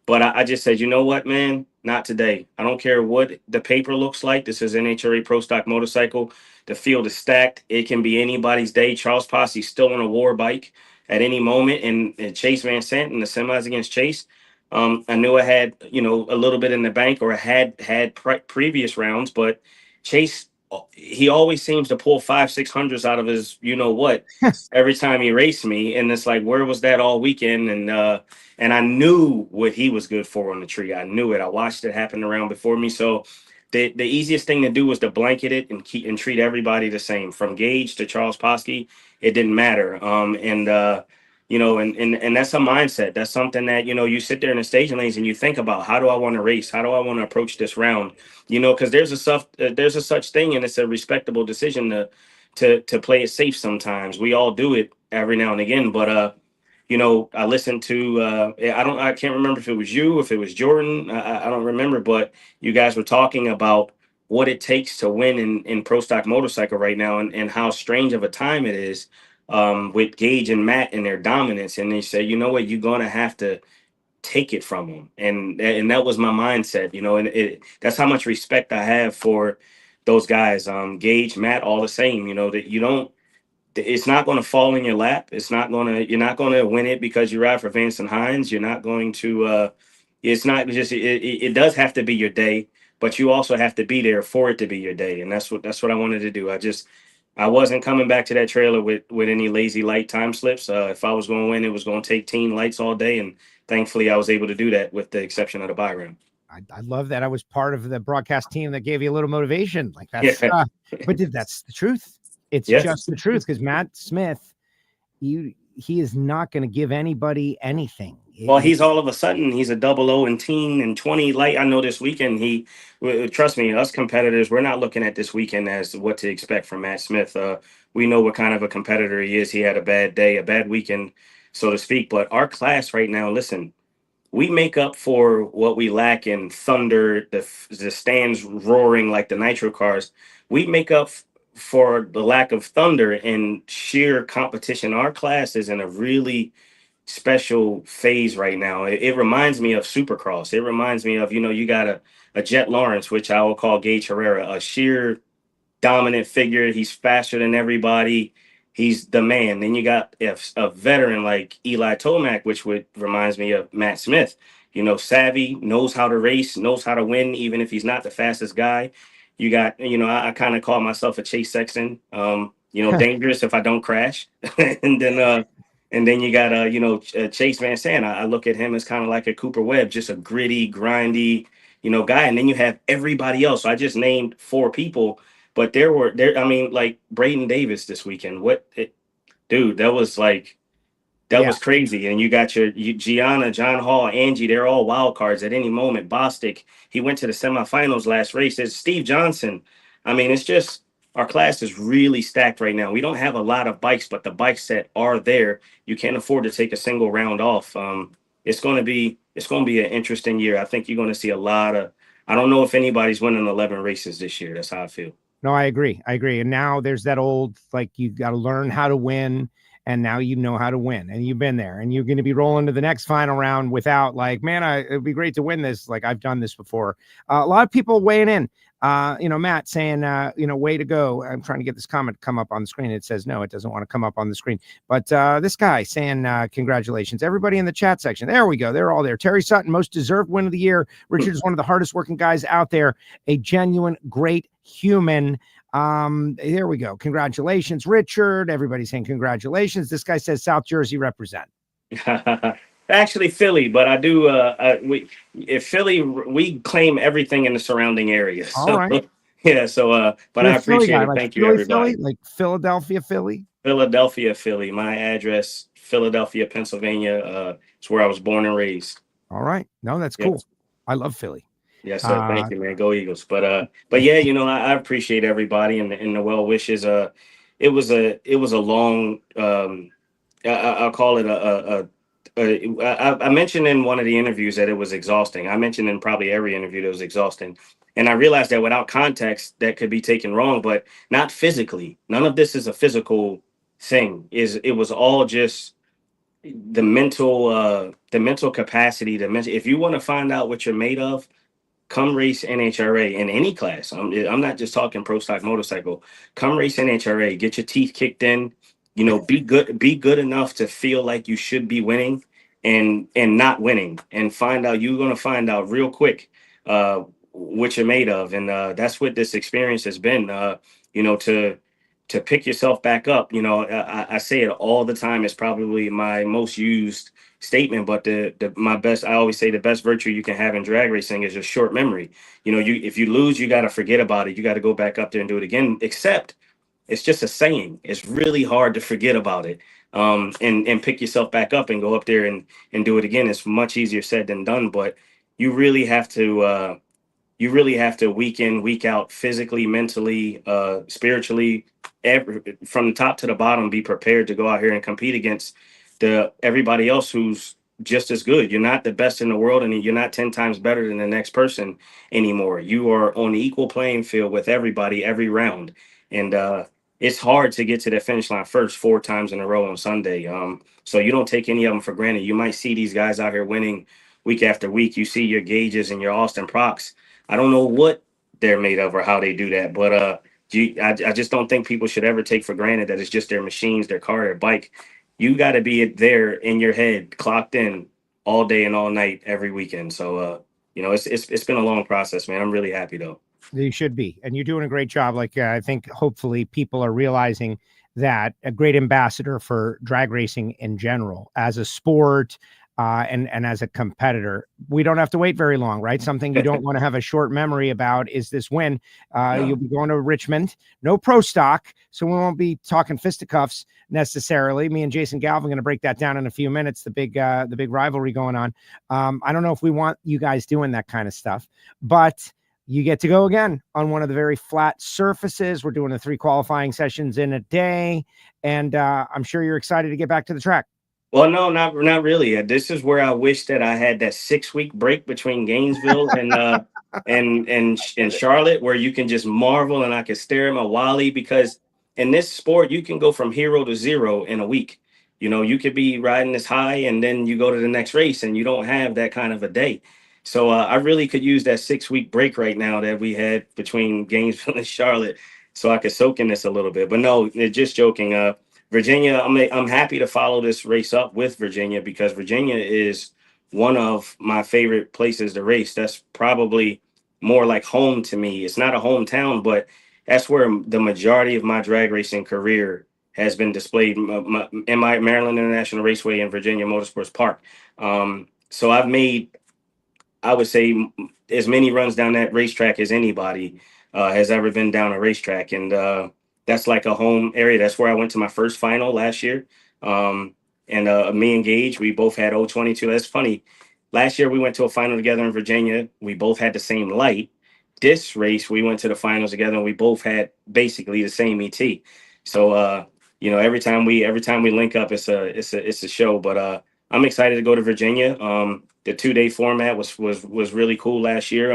F: But I just said, you know what, man? Not today. I don't care what the paper looks like. This is NHRA Pro Stock Motorcycle. The field is stacked. It can be anybody's day. Charles Posse's still on a war bike at any moment. And Chase Van Sant in the semis against Chase, I knew I had, a little bit in the bank, or had previous rounds. But Chase, he always seems to pull 500-600s out of his, every time he raced me. And it's like, where was that all weekend? And I knew what he was good for on the tree. I knew it. I watched it happen around before me. So the easiest thing to do was to blanket it and treat everybody the same, from Gaige to Charles Posky. It didn't matter. And that's a mindset. That's something that, you sit there in the staging lanes and you think about, how do I want to race? How do I want to approach this round? Because there's a such thing, and it's a respectable decision to play it safe sometimes. We all do it every now and again, but I listened to, I can't remember if it was you, if it was Jordan, I don't remember, but you guys were talking about what it takes to win in pro stock motorcycle right now, and how strange of a time it is with Gaige and Matt and their dominance. And they said, you know what, you're going to have to take it from them. And that was my mindset, and that's how much respect I have for those guys. Gaige, Matt, all the same, that it's not going to fall in your lap. You're not going to win it because you ride for Vance and Hines. You're not going to, it's not just, it does have to be your day, but you also have to be there for it to be your day. And that's what I wanted to do. I wasn't coming back to that trailer with any lazy light time slips. If I was going to win, it was going to take team lights all day. And thankfully I was able to do that, with the exception of the Byron.
D: I love that. I was part of the broadcast team that gave you a little motivation. Like that's, yeah. But that's the truth. It's just the truth, because Matt Smith, he is not going to give anybody anything.
F: Well, he's all of a sudden, he's a 00 and teen and 20 light. I know this weekend, trust me, us competitors, we're not looking at this weekend as what to expect from Matt Smith. We know what kind of a competitor he is. He had a bad day, a bad weekend, so to speak. But our class right now, listen, we make up for what we lack in thunder, the stands roaring like the Nitro cars. We make up for the lack of thunder and sheer competition. Our class is in a really special phase right now. It reminds me of Supercross. It reminds me of, you got a Jet Lawrence, which I will call Gaige Herrera, a sheer dominant figure. He's faster than everybody. He's the man. Then you got a veteran like Eli Tomac, which reminds me of Matt Smith. Savvy, knows how to race, knows how to win, even if he's not the fastest guy. You got, I kind of call myself a Chase Sexton, dangerous if I don't crash. and then you got, Chase Van Sant. I look at him as kind of like a Cooper Webb, just a gritty, grindy, guy. And then you have everybody else. So I just named 4 people, but like Braden Davis this weekend. Dude, that was like, that was crazy. And you got your Gianna, John Hall, Angie, they're all wild cards at any moment. Bostic, he went to the semifinals last race. There's Steve Johnson. I mean, it's just, our class is really stacked right now. We don't have a lot of bikes, but the bikes that are there, you can't afford to take a single round off. It's going to be an interesting year. I think you're going to see a lot of, I don't know if anybody's winning 11 races this year. That's how I feel.
D: No, I agree. And now there's that old, like, you got to learn how to win. and now you know how to win, and you've been there, and you're going to be rolling to the next final round without like, man, it'd be great to win this. Like, I've done this before. A lot of people weighing in. Matt saying, way to go. I'm trying to get this comment come up on the screen. It says, no, it doesn't want to come up on the screen. But this guy saying, congratulations. Everybody in the chat section. There we go. They're all there. Terry Sutton, most deserved win of the year. Richard is one of the hardest working guys out there. A genuine, great human. There we go. Congratulations, Richard. Everybody's saying congratulations. This guy says South Jersey represent.
F: Actually, Philly, but I do. Philly, we claim everything in the surrounding area. So,
D: all right.
F: Yeah. So, but I appreciate it.
D: Like
F: Thank you, everybody.
D: Philly, like Philadelphia, Philly.
F: Philadelphia, Philly. My address, Philadelphia, Pennsylvania. It's where I was born and raised.
D: All right. No, that's cool. I love Philly.
F: Yes, sir. Thank you, man. Go Eagles. But yeah, I appreciate everybody and the well wishes. It was a long. I'll call it I mentioned in one of the interviews that it was exhausting. I mentioned in probably every interview that it was exhausting. And I realized that without context, that could be taken wrong, but not physically. None of this is a physical thing. It was all just the mental capacity. If you want to find out what you're made of, come race NHRA in any class. I'm not just talking pro stock motorcycle. Come race NHRA. Get your teeth kicked in. Be good enough to feel like you should be winning and not winning, and you're going to find out real quick what you're made of. And that's what this experience has been, to pick yourself back up. I say it all the time. It's probably my most used statement, but I always say the best virtue you can have in drag racing is just short memory. If you lose, you got to forget about it. You got to go back up there and do it again, except it's just a saying. It's really hard to forget about it and pick yourself back up and go up there and do it again. It's much easier said than done, but you really have to week in, week out, physically, mentally, spiritually, from the top to the bottom, be prepared to go out here and compete against everybody else who's just as good. You're not the best in the world, and you're not 10 times better than the next person anymore. You are on the equal playing field with everybody every round. And it's hard to get to the finish line first 4 times in a row on Sunday. So you don't take any of them for granted. You might see these guys out here winning week after week. You see your Gaiges and your Austin Procs. I don't know what they're made of or how they do that, but I just don't think people should ever take for granted that it's just their machines, their car, their bike. You got to be there in your head, clocked in all day and all night every weekend. So it's been a long process, man. I'm really happy though.
D: You should be, and you're doing a great job. Like I think hopefully people are realizing that a great ambassador for drag racing in general as a sport and as a competitor. We don't have to wait very long, right? Something you don't want to have a short memory about is this win. You'll be going to Richmond, no pro stock, so we won't be talking fisticuffs necessarily. Me and Jason Galvin are going to break that down in a few minutes. The big rivalry going on. I don't know if we want you guys doing that kind of stuff, but you get to go again on one of the very flat surfaces. We're doing the 3 qualifying sessions in a day, and I'm sure you're excited to get back to the track.
F: Well, no, not really. This is where I wish that I had that 6-week break between Gainesville and Charlotte, where you can just marvel and I can stare at my Wally, because in this sport you can go from hero to zero in a week. You could be riding this high and then you go to the next race and you don't have that kind of a day. So I really could use that 6-week break right now that we had between Gainesville and Charlotte, so I could soak in this a little bit. But no, just joking. Virginia, I'm happy to follow this race up with Virginia, because Virginia is one of my favorite places to race. That's probably more like home to me. It's not a hometown, but that's where the majority of my drag racing career has been displayed, in my Maryland International Raceway in Virginia Motorsports Park. So I've made, I would say, as many runs down that racetrack as anybody has ever been down a racetrack. And that's like a home area. That's where I went to my first final last year. And me and Gaige, we both had 022. That's funny. Last year, we went to a final together in Virginia. We both had the same light. This race, we went to the finals together, and we both had basically the same ET. So, every time we link up, it's a show. But I'm excited to go to Virginia. the 2-day format was really cool last year.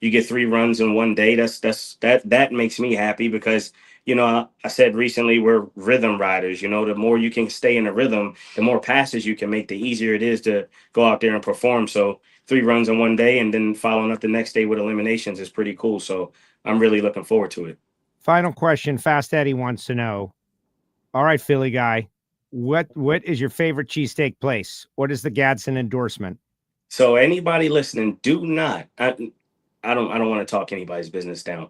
F: You get 3 runs in one day. That makes me happy because, you know, I said recently we're rhythm riders. You know, the more you can stay in a rhythm, the more passes you can make, the easier it is to go out there and perform. So 3 runs in one day and then following up the next day with eliminations is pretty cool. So I'm really looking forward to it.
D: Final question. Fast Eddie wants to know. All right, Philly guy, what is your favorite cheesesteak place? What is the Gadson endorsement?
F: So anybody listening, do not. I don't want to talk anybody's business down.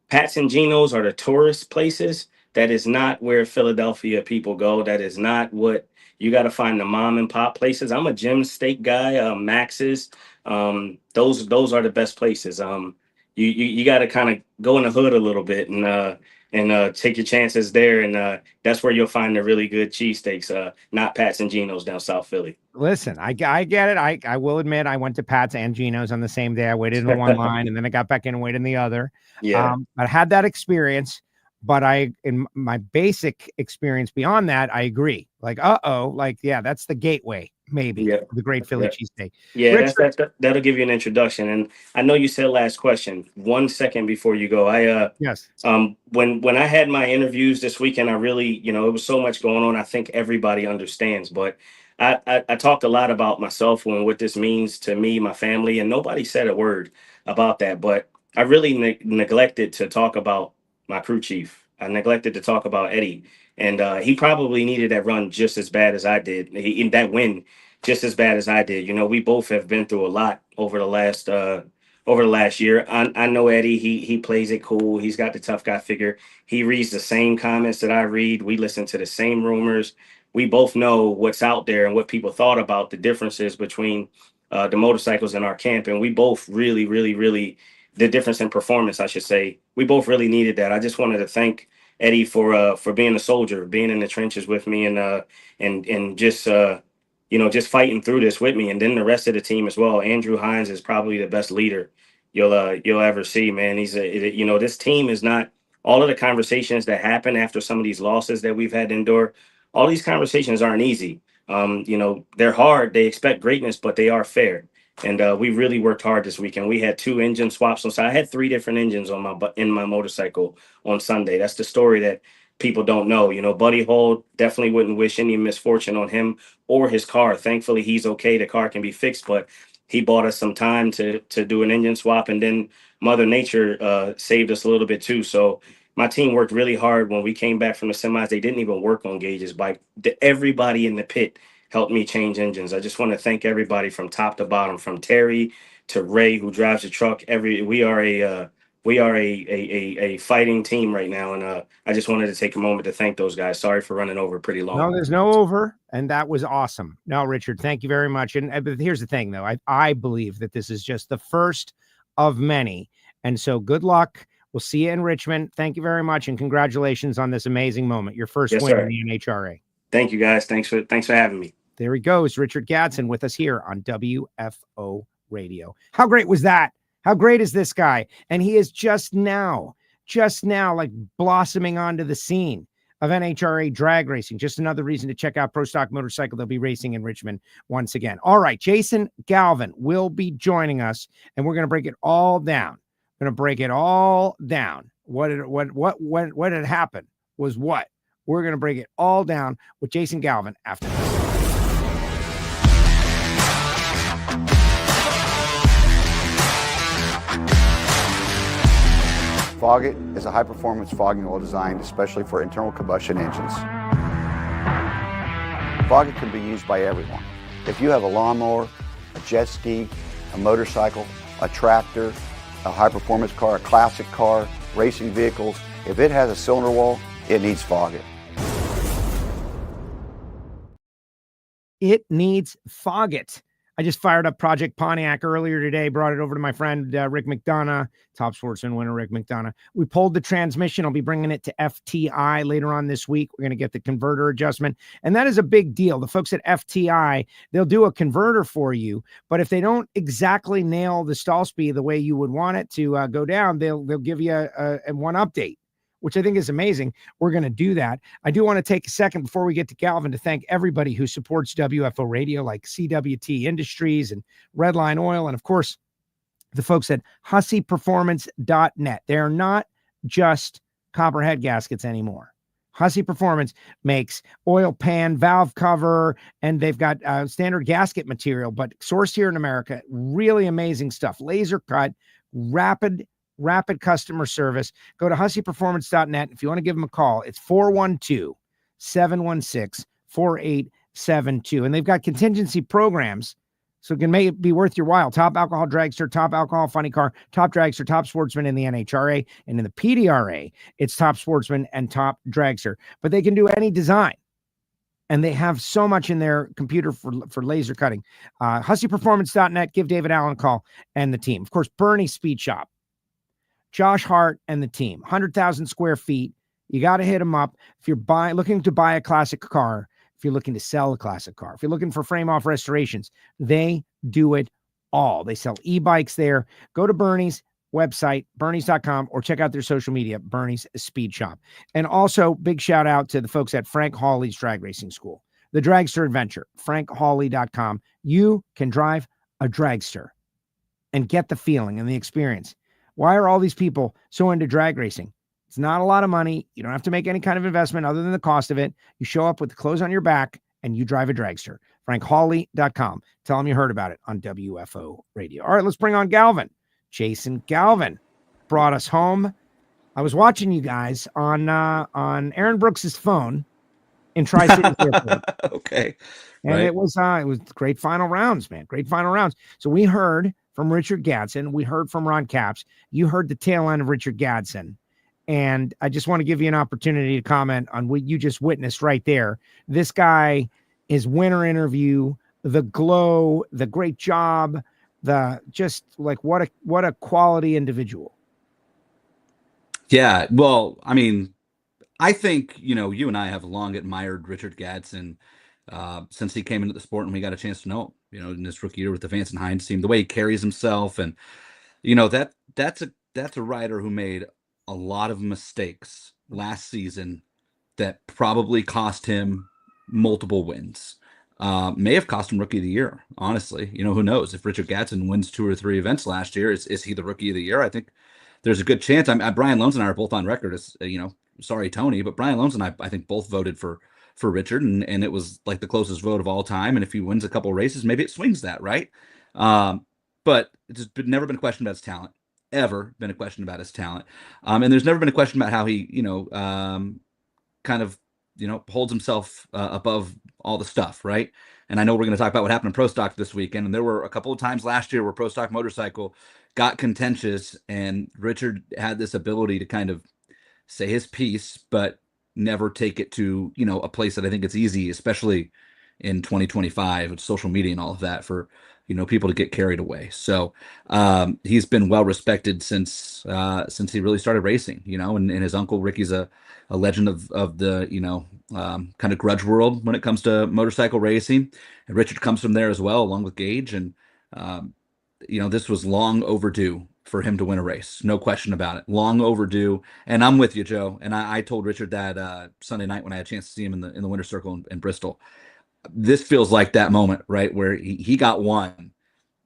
F: Pat's and Geno's are the tourist places. That is not where Philadelphia people go. That is not what you got to find, the mom and pop places. I'm a Jim steak guy. Max's. Those are the best places. You got to kind of go in the hood a little bit and take your chances there. And that's where you'll find the really good cheesesteaks, not Pat's and Geno's down South Philly.
D: Listen, I get it. I will admit I went to Pat's and Geno's on the same day. I waited in one line and then I got back in and waited in the other.
F: Yeah.
D: I had that experience, but in my basic experience beyond that, I agree. Like, yeah, that's the gateway, maybe, the great Philly cheesesteak.
F: Yeah,
D: Richard,
F: that'll give you an introduction. And I know you said last question. 1 second before you go,
D: yes.
F: When I had my interviews this weekend, I really, you know, it was so much going on. I think everybody understands, but I talked a lot about myself and what this means to me, my family, and nobody said a word about that. But I really neglected to talk about my crew chief. I neglected to talk about Eddie. And he probably needed that run just as bad as I did. In that win, just as bad as I did. You know, we both have been through a lot over the last year. I know Eddie. He plays it cool. He's got the tough guy figure. He reads the same comments that I read. We listen to the same rumors. We both know what's out there and what people thought about the differences between the motorcycles in our camp. And we both really, really, really, the difference in performance, I should say, we both really needed that. I just wanted to thank Eddie for being a soldier, being in the trenches with me and just just fighting through this with me. And then the rest of the team as well. Andrew Hines is probably the best leader you'll ever see, man. This team is not all of the conversations that happen after some of these losses that we've had to endure. All these conversations aren't easy. They're hard. They expect greatness, but they are fair. And we really worked hard this weekend. We had 2 engine swaps. So I had 3 different engines in my motorcycle on Sunday. That's the story that people don't know. You know, Buddy Hall, definitely wouldn't wish any misfortune on him or his car. Thankfully, he's okay. The car can be fixed, but he bought us some time to do an engine swap. And then Mother Nature saved us a little bit too. So my team worked really hard when we came back from the semis. They didn't even work on Gaige's bike. Everybody in the pit helped me change engines. I just want to thank everybody from top to bottom, from Terry to Ray, who drives the truck. We are a fighting team right now, and I just wanted to take a moment to thank those guys. Sorry for running over pretty long.
D: No, there's no over, and that was awesome. No, Richard, thank you very much. And but here's the thing, though. I believe that this is just the first of many, and so good luck. We'll see you in Richmond. Thank you very much, and congratulations on this amazing moment. Your first win in the NHRA.
F: Thank you, guys. Thanks for having me.
D: There he goes, Richard Gadson, with us here on WFO Radio. How great was that? How great is this guy? And he is just now, like blossoming onto the scene of NHRA drag racing. Just another reason to check out Pro Stock Motorcycle. They'll be racing in Richmond once again. All right, Jason Galvin will be joining us, and we're going to break it all down. What had happened was what? We're going to break it all down with Jason Galvin after this.
M: Foggit is a high-performance fogging oil designed especially for internal combustion engines. Foggit can be used by everyone. If you have a lawnmower, a jet ski, a motorcycle, a tractor, a high-performance car, a classic car, racing vehicles, if it has a cylinder wall, it needs Foggit.
D: It needs Foggit. I just fired up Project Pontiac earlier today, brought it over to my friend Rick McDonough, top sportsman winner Rick McDonough. We pulled the transmission. I'll be bringing it to FTI later on this week. We're going to get the converter adjustment, and that is a big deal. The folks at FTI, they'll do a converter for you, but if they don't exactly nail the stall speed the way you would want it to go down, they'll give you a one update. which I think is amazing, we're going to do that. I do want to take a second before we get to Galvin to thank everybody who supports WFO Radio, like CWT Industries and Redline Oil, and of course, the folks at HusseyPerformance.net. They're not just copperhead gaskets anymore. Hussey Performance makes oil pan, valve cover, and they've got standard gasket material, but sourced here in America. Really amazing stuff. Laser cut, rapid customer service. Go to HusseyPerformance.net. If you want to give them a call, it's 412-716-4872. And they've got contingency programs, so it can make it be worth your while. Top alcohol dragster, top alcohol funny car, top dragster, top sportsman in the NHRA, and in the PDRA, it's top sportsman and top dragster. But they can do any design, and they have so much in their computer for laser cutting. HusseyPerformance.net. Give David Allen a call and the team. Of course, Bernie Speed Shop, Josh Hart and the team. 100,000 square feet. You got to hit them up if you're looking to buy a classic car. If you're looking to sell a classic car, if you're looking for frame-off restorations, they do it all. They sell e-bikes there. Go to Bernie's website, bernies.com, or check out their social media, Bernie's Speed Shop. And also, big shout-out to the folks at Frank Hawley's Drag Racing School, the Dragster Adventure, frankhawley.com. You can drive a dragster and get the feeling and the experience. Why are all these people so into drag racing? It's not a lot of money. You don't have to make any kind of investment other than the cost of it. You show up with the clothes on your back and you drive a dragster. frankhawley.com. Tell them you heard about it on WFO Radio. All right, let's bring on Galvin. Jason Galvin brought us home. I was watching you guys on Aaron Brooks's phone in Tri-Cities Airport.
N: Okay.
D: And
N: right.
D: it was great final rounds, man. Great final rounds. So we heard from Richard Gadson. We heard from Ron Capps. You heard the tail end of Richard Gadson. And I just want to give you an opportunity to comment on what you just witnessed right there. This guy, his winner interview, the glow, the great job, the just like what a quality individual.
N: Yeah, well, I mean, I think, you and I have long admired Richard Gadson since he came into the sport and we got a chance to know him, in this rookie year with the Vance and Hines team, the way he carries himself. And, that's a rider who made a lot of mistakes last season that probably cost him multiple wins. May have cost him Rookie of the Year, honestly. Who knows? If Richard Gadson wins 2 or 3 events last year, is he the Rookie of the Year? I think there's a good chance. Brian Lones and I are both on record as, sorry, Tony, but Brian Lones and I think both voted for Richard, and it was like the closest vote of all time. And if he wins a couple of races, maybe it swings that, right? But it's never been a question about his talent. Ever been a question about his talent. And there's never been a question about how he, kind of, holds himself above all the stuff, right? And I know we're going to talk about what happened in Pro Stock this weekend. And there were a couple of times last year where Pro Stock Motorcycle got contentious, and Richard had this ability to kind of say his piece, but never take it to, a place that I think it's easy, especially in 2025 with social media and all of that, for people to get carried away. So he's been well respected since he really started racing, and his uncle Ricky's a legend of the kind of grudge world when it comes to motorcycle racing, and Richard comes from there as well, along with Gaige. And this was long overdue for him to win a race, no question about it. Long overdue. And I'm with you, Joe. And I told Richard that Sunday night when I had a chance to see him in the Winter Circle in Bristol. This feels like that moment, right, where he got one,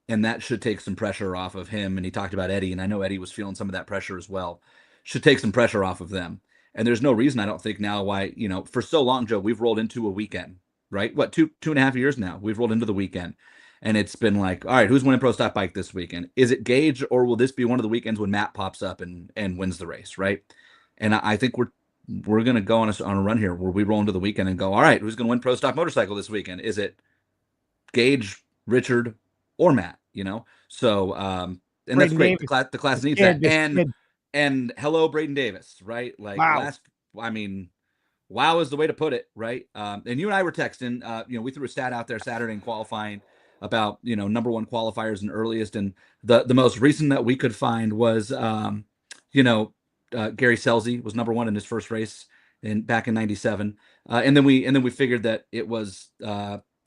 N: and that should take some pressure off of him. And he talked about Eddie, and I know Eddie was feeling some of that pressure as well. Should take some pressure off of them. And there's no reason, I don't think, now why, for so long, Joe, we've rolled into a weekend, right? What, two and a half years now, we've rolled into the weekend. And it's been like, all right, who's winning Pro Stock Bike this weekend? Is it Gaige, or will this be one of the weekends when Matt pops up and wins the race, right? And I think we're going to go on a run here where we roll into the weekend and go, all right, who's going to win Pro Stock Motorcycle this weekend? Is it Gaige, Richard, or Matt? So and Braden that's great. The class needs that. And hello, Braden Davis, right? Like
D: wow.
N: Wow is the way to put it, right? And you and I were texting. We threw a stat out there Saturday in qualifying about number one qualifiers and earliest, and the most recent that we could find was Gary Scelzi was number one in his first race back in '97, and then we figured that it was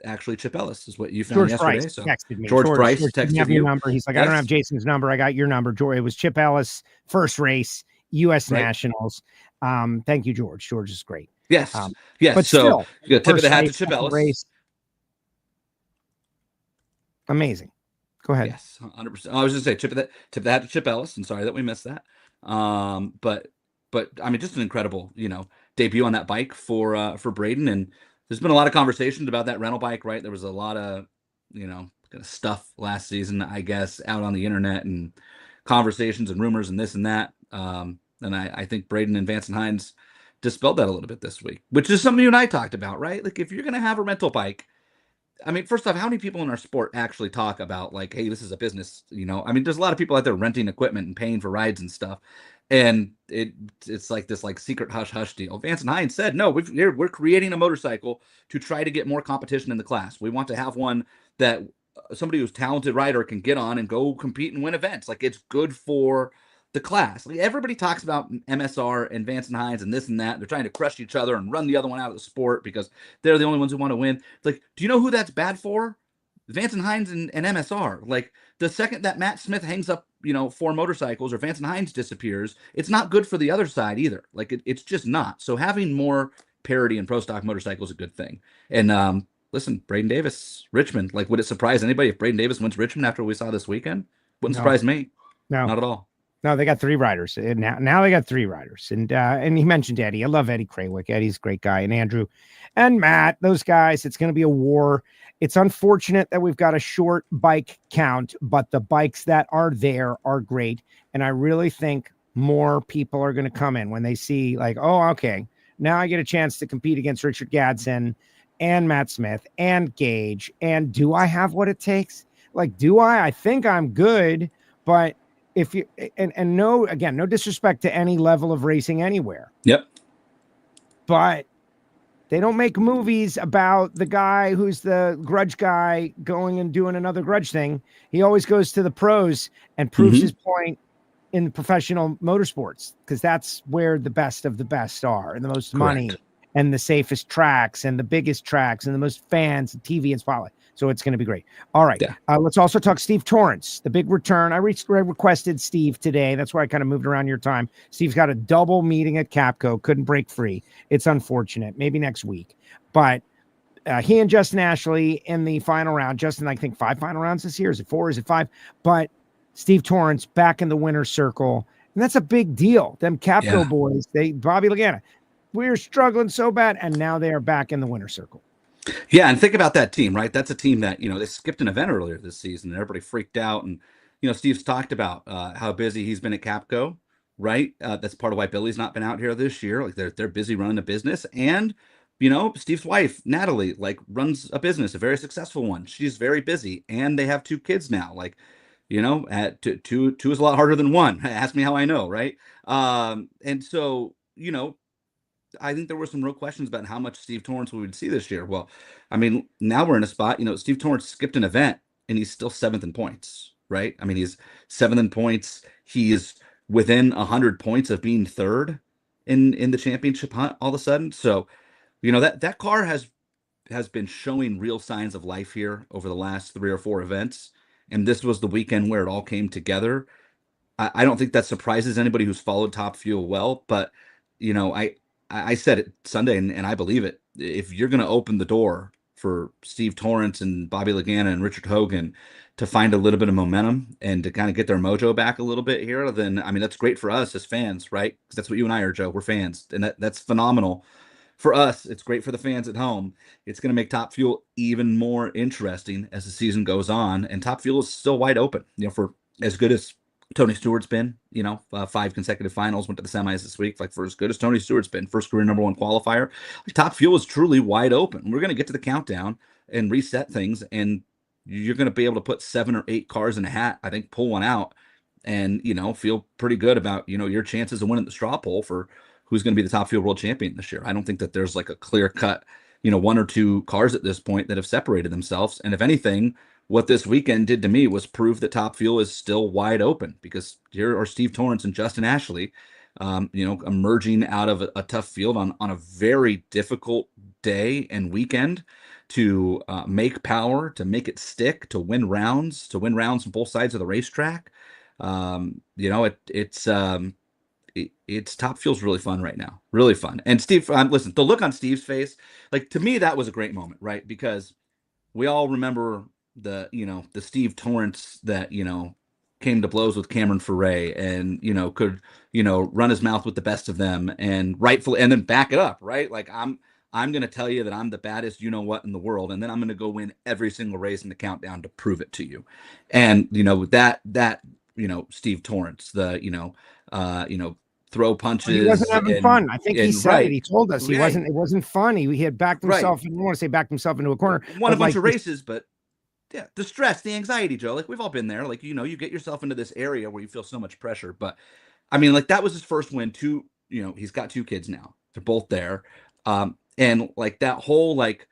N: actually Chip Ellis is what you found yesterday.
D: Price
N: so
D: texted me.
N: George Price texted you.
D: Number. He's like, I don't have Jason's number. I got your number. It was Chip Ellis first race U.S.
N: Right.
D: Nationals. Thank you, George. George is great.
N: Yes. Yes.
D: But
N: So
D: still,
N: you got tip of the hat to
D: first
N: Chip
D: race,
N: Ellis.
D: race. Amazing. Go ahead.
N: Yes, 100%. I was just say tip of the hat to Chip Ellis. And sorry that we missed that. But I mean, just an incredible, debut on that bike for Braden. And there's been a lot of conversations about that rental bike, right? There was a lot of, kind of stuff last season, I guess, out on the internet and conversations and rumors and this and that. And I think Braden and Vance and Hines dispelled that a little bit this week, which is something you and I talked about, right? Like, if you're going to have a rental bike, I mean, first off, how many people in our sport actually talk about, like, hey, this is a business, I mean, there's a lot of people out there renting equipment and paying for rides and stuff. And it's like this secret hush deal. Vance and Hines said, no, we're creating a motorcycle to try to get more competition in the class. We want to have one that somebody who's talented rider can get on and go compete and win events. Like, it's good for the class. Like, everybody talks about MSR and Vance and Hines and this and that. They're trying to crush each other and run the other one out of the sport because they're the only ones who want to win. It's like, do you know who that's bad for? Vance and Hines and MSR. Like, the second that Matt Smith hangs up, 4 motorcycles or Vance and Hines disappears, it's not good for the other side either. Like, it's just not. So having more parity in pro stock motorcycles is a good thing. And listen, Braden Davis, Richmond, like, would it surprise anybody if Braden Davis wins Richmond after what we saw this weekend? Wouldn't surprise me.
D: No,
N: not at all.
D: No, they got 3 riders. And now they got 3 riders. And he mentioned Eddie. I love Eddie Krawick. Eddie's a great guy. And Andrew and Matt, those guys, it's going to be a war. It's unfortunate that we've got a short bike count, but the bikes that are there are great. And I really think more people are going to come in when they see, like, oh, okay, now I get a chance to compete against Richard Gadson and Matt Smith and Gaige. And do I have what it takes? Like, do I? I think I'm good, but if you and no, again, no disrespect to any level of racing anywhere.
N: Yep.
D: But they don't make movies about the guy who's the grudge guy going and doing another grudge thing. He always goes to the pros and proves his point in professional motorsports, because that's where the best of the best are, and the most money and the safest tracks and the biggest tracks and the most fans and TV and spotlight. So it's going to be great. All right. Yeah. Let's also talk Steve Torrance, the big return. I requested Steve today. That's why I kind of moved around your time. Steve's got a double meeting at Capco. Couldn't break free. It's unfortunate. Maybe next week. But he and Justin Ashley in the final round. Justin, I think 5 final rounds this year. Is it 4? Is it 5? But Steve Torrance back in the winner's circle. And that's a big deal. Them Capco boys, Bobby Lagana, we're struggling so bad. And now they are back in the winner's circle.
N: Yeah, and think about that team, right? That's a team that, they skipped an event earlier this season, and everybody freaked out. And, Steve's talked about how busy he's been at Capco, right? That's part of why Billy's not been out here this year. Like, they're busy running a business. And, Steve's wife, Natalie, like, runs a business, a very successful one. She's very busy, and they have 2 kids now. Like, two is a lot harder than 1. Ask me how I know, right? And so, I think there were some real questions about how much Steve Torrance we would see this year. Well, I mean, now we're in a spot, Steve Torrance skipped an event and he's still 7th in points, right? I mean, he's 7th in points. He's within 100 points of being 3rd in the championship hunt all of a sudden. So, that car has been showing real signs of life here over the last 3 or 4 events. And this was the weekend where it all came together. I don't think that surprises anybody who's followed Top Fuel well, but, I said it Sunday, and I believe it. If you're going to open the door for Steve Torrance and Bobby Lagana and Richard Hogan to find a little bit of momentum and to kind of get their mojo back a little bit here, then, I mean, that's great for us as fans, right? Because that's what you and I are, Joe. We're fans, and that's phenomenal. For us, it's great for the fans at home. It's going to make Top Fuel even more interesting as the season goes on, and Top Fuel is still wide open, for as good as Tony Stewart's been, 5 consecutive finals, went to the semis this week. Like, for as good as Tony Stewart's been, first career #1 qualifier, Top Fuel is truly wide open. We're going to get to the countdown and reset things, and you're going to be able to put 7 or 8 cars in a hat, I think, pull one out, and, feel pretty good about, your chances of winning the straw poll for who's going to be the Top Fuel world champion this year. I don't think that there's like a clear cut, 1 or 2 cars at this point that have separated themselves. And if anything, what this weekend did to me was prove that Top Fuel is still wide open, because here are Steve Torrance and Justin Ashley, emerging out of a tough field on a very difficult day and weekend to make power, to make it stick, to win rounds on both sides of the racetrack. It's it's top fuel's really fun right now, really fun. And Steve, listen, the look on Steve's face, like to me, that was a great moment, right? Because we all remember the Steve Torrance that, came to blows with Cameron Foray and, could, run his mouth with the best of them and rightfully, and then back it up, right? Like I'm going to tell you that I'm the baddest, what in the world. And then I'm going to go win every single race in the countdown to prove it to you. And, that Steve Torrance, the, throw punches.
D: He wasn't having fun. I think he said it. He told us
N: right.
D: It wasn't fun. He had backed himself. I don't want to say backed himself into a corner.
N: Won a bunch of races, but yeah, the stress, the anxiety, Joe, like we've all been there. Like, you get yourself into this area where you feel so much pressure. But I mean, like that was his first win. He's got 2 kids now. They're both there. And like that whole like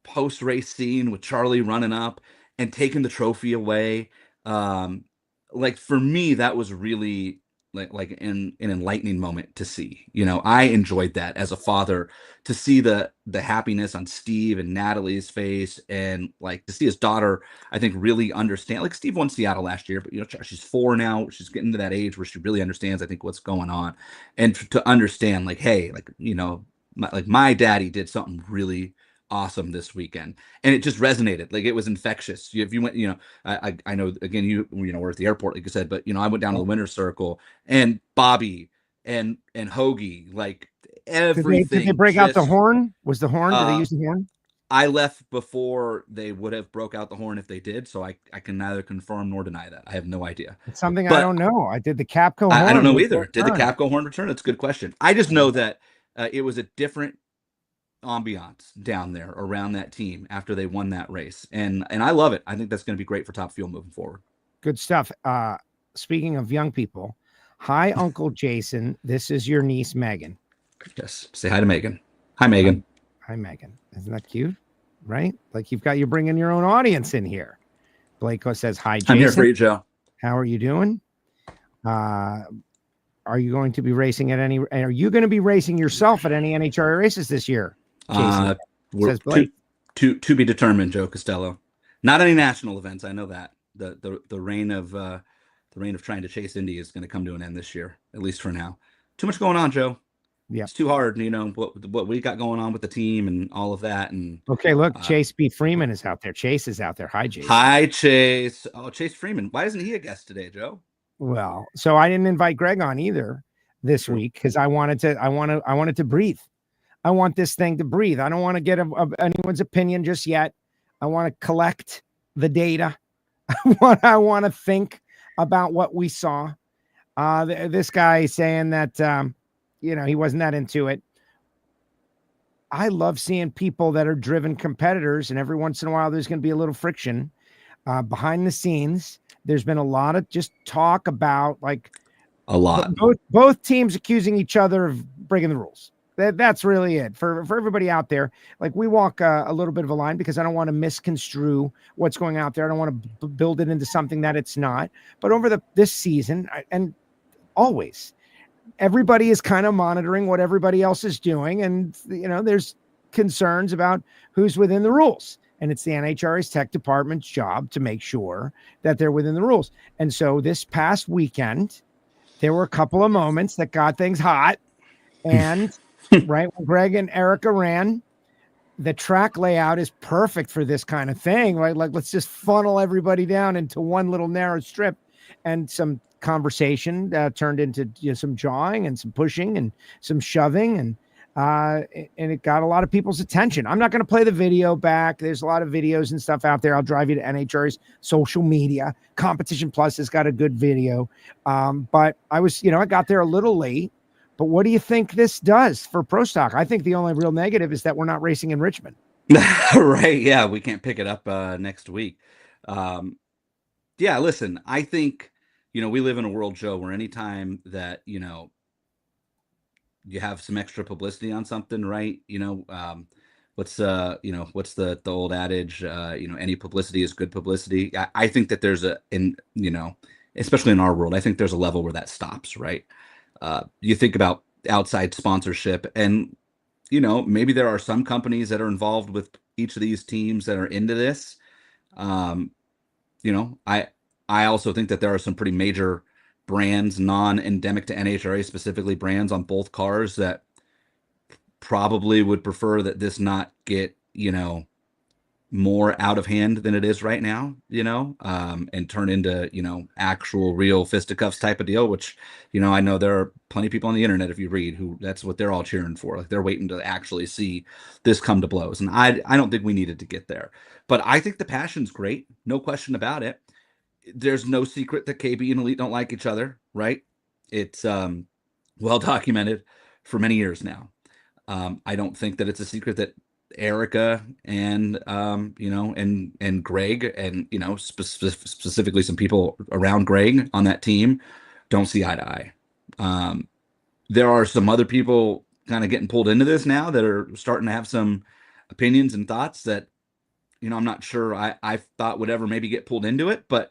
N: post-race scene with Charlie running up and taking the trophy away. Like for me, that was really like an enlightening moment to see. I enjoyed that as a father, to see the happiness on Steve and Natalie's face, and like to see his daughter, I think, really understand. Like Steve won Seattle last year, but she's 4 now. She's getting to that age where she really understands, I think, what's going on, and to understand like, hey, like my daddy did something really awesome this weekend, and it just resonated. Like it was infectious. If you went, I know again, you were at the airport, like you said, but I went down to the winner's circle, and Bobby and Hoagie, like everything.
D: Did they break out the horn? Was the horn? Did they use the horn?
N: I left before they would have broke out the horn if they did, so I can neither confirm nor deny that. I have no idea.
D: It's something I don't know. I did the Capco horn.
N: I don't know either. Did the Capco horn return? It's a good question. I just know that it was a different ambiance down there around that team after they won that race, and I love it. I think that's going to be great for Top Fuel moving forward.
D: Good stuff. Speaking of young people, hi Uncle Jason, this is your niece Megan.
N: Yes, say hi to Megan. Hi Megan.
D: Hi Megan. Isn't that cute? Right? Like you're bringing your own audience in here. Blako says hi Jason.
N: I'm here for you, Joe.
D: How are you doing? Are you going to be racing at any? Are you going to be racing yourself at any NHRA races this year?
N: Says Blake. To be determined, Joe Castello. Not any national events. I know that the reign of trying to chase Indy is going to come to an end this year, at least for now. Too much going on, Joe.
D: Yeah,
N: it's too hard. What we got going on with the team and all of that. And
D: okay, look, Chase B. Freeman is out there. Chase is out there. Hi, Chase.
N: Hi, Chase. Oh, Chase Freeman. Why isn't he a guest today, Joe?
D: Well, so I didn't invite Greg on either this week because I wanted to breathe. I want this thing to breathe. I don't want to get anyone's opinion just yet. I want to collect the data. I want to think about what we saw. This guy saying that, he wasn't that into it. I love seeing people that are driven competitors, and every once in a while there's going to be a little friction behind the scenes. There's been a lot of just talk about
N: a lot.
D: Both teams accusing each other of breaking the rules. That's really it for everybody out there. Like we walk a little bit of a line because I don't want to misconstrue what's going out there. I don't want to build it into something that it's not. But over this season and always, everybody is kind of monitoring what everybody else is doing. And, there's concerns about who's within the rules. And it's the NHRA's tech department's job to make sure that they're within the rules. And so this past weekend, there were a couple of moments that got things hot. And right when Greg and Erica ran, the track layout is perfect for this kind of thing, right? Like, let's just funnel everybody down into one little narrow strip, and some conversation turned into some jawing and some pushing and some shoving, and it got a lot of people's attention. I'm not going to play the video back. There's a lot of videos and stuff out there. I'll drive you to NHRA's social media. Competition Plus has got a good video, but I got there a little late. But what do you think this does for Pro Stock? I think the only real negative is that we're not racing in Richmond.
N: Right. Yeah. We can't pick it up next week. Yeah. Listen, I think, we live in a world, Joe, where anytime that, you have some extra publicity on something, right? What's the old adage, any publicity is good publicity. I think that there's especially in our world, I think there's a level where that stops, right? You think about outside sponsorship, and maybe there are some companies that are involved with each of these teams that are into this. I also think that there are some pretty major brands, non-endemic to NHRA, specifically brands on both cars that probably would prefer that this not get, more out of hand than it is right now, and turn into, actual real fisticuffs type of deal, which, I know there are plenty of people on the internet, if you read, who that's what they're all cheering for. Like, they're waiting to actually see this come to blows. And I don't think we needed to get there, but I think the passion's great. No question about it. There's no secret that KB and Elite don't like each other, right? It's well documented for many years now. I don't think that it's a secret that Erica and and Greg and specifically some people around Greg on that team don't see eye to eye. There are some other people kind of getting pulled into this now that are starting to have some opinions and thoughts that I'm not sure I thought would ever maybe get pulled into it, but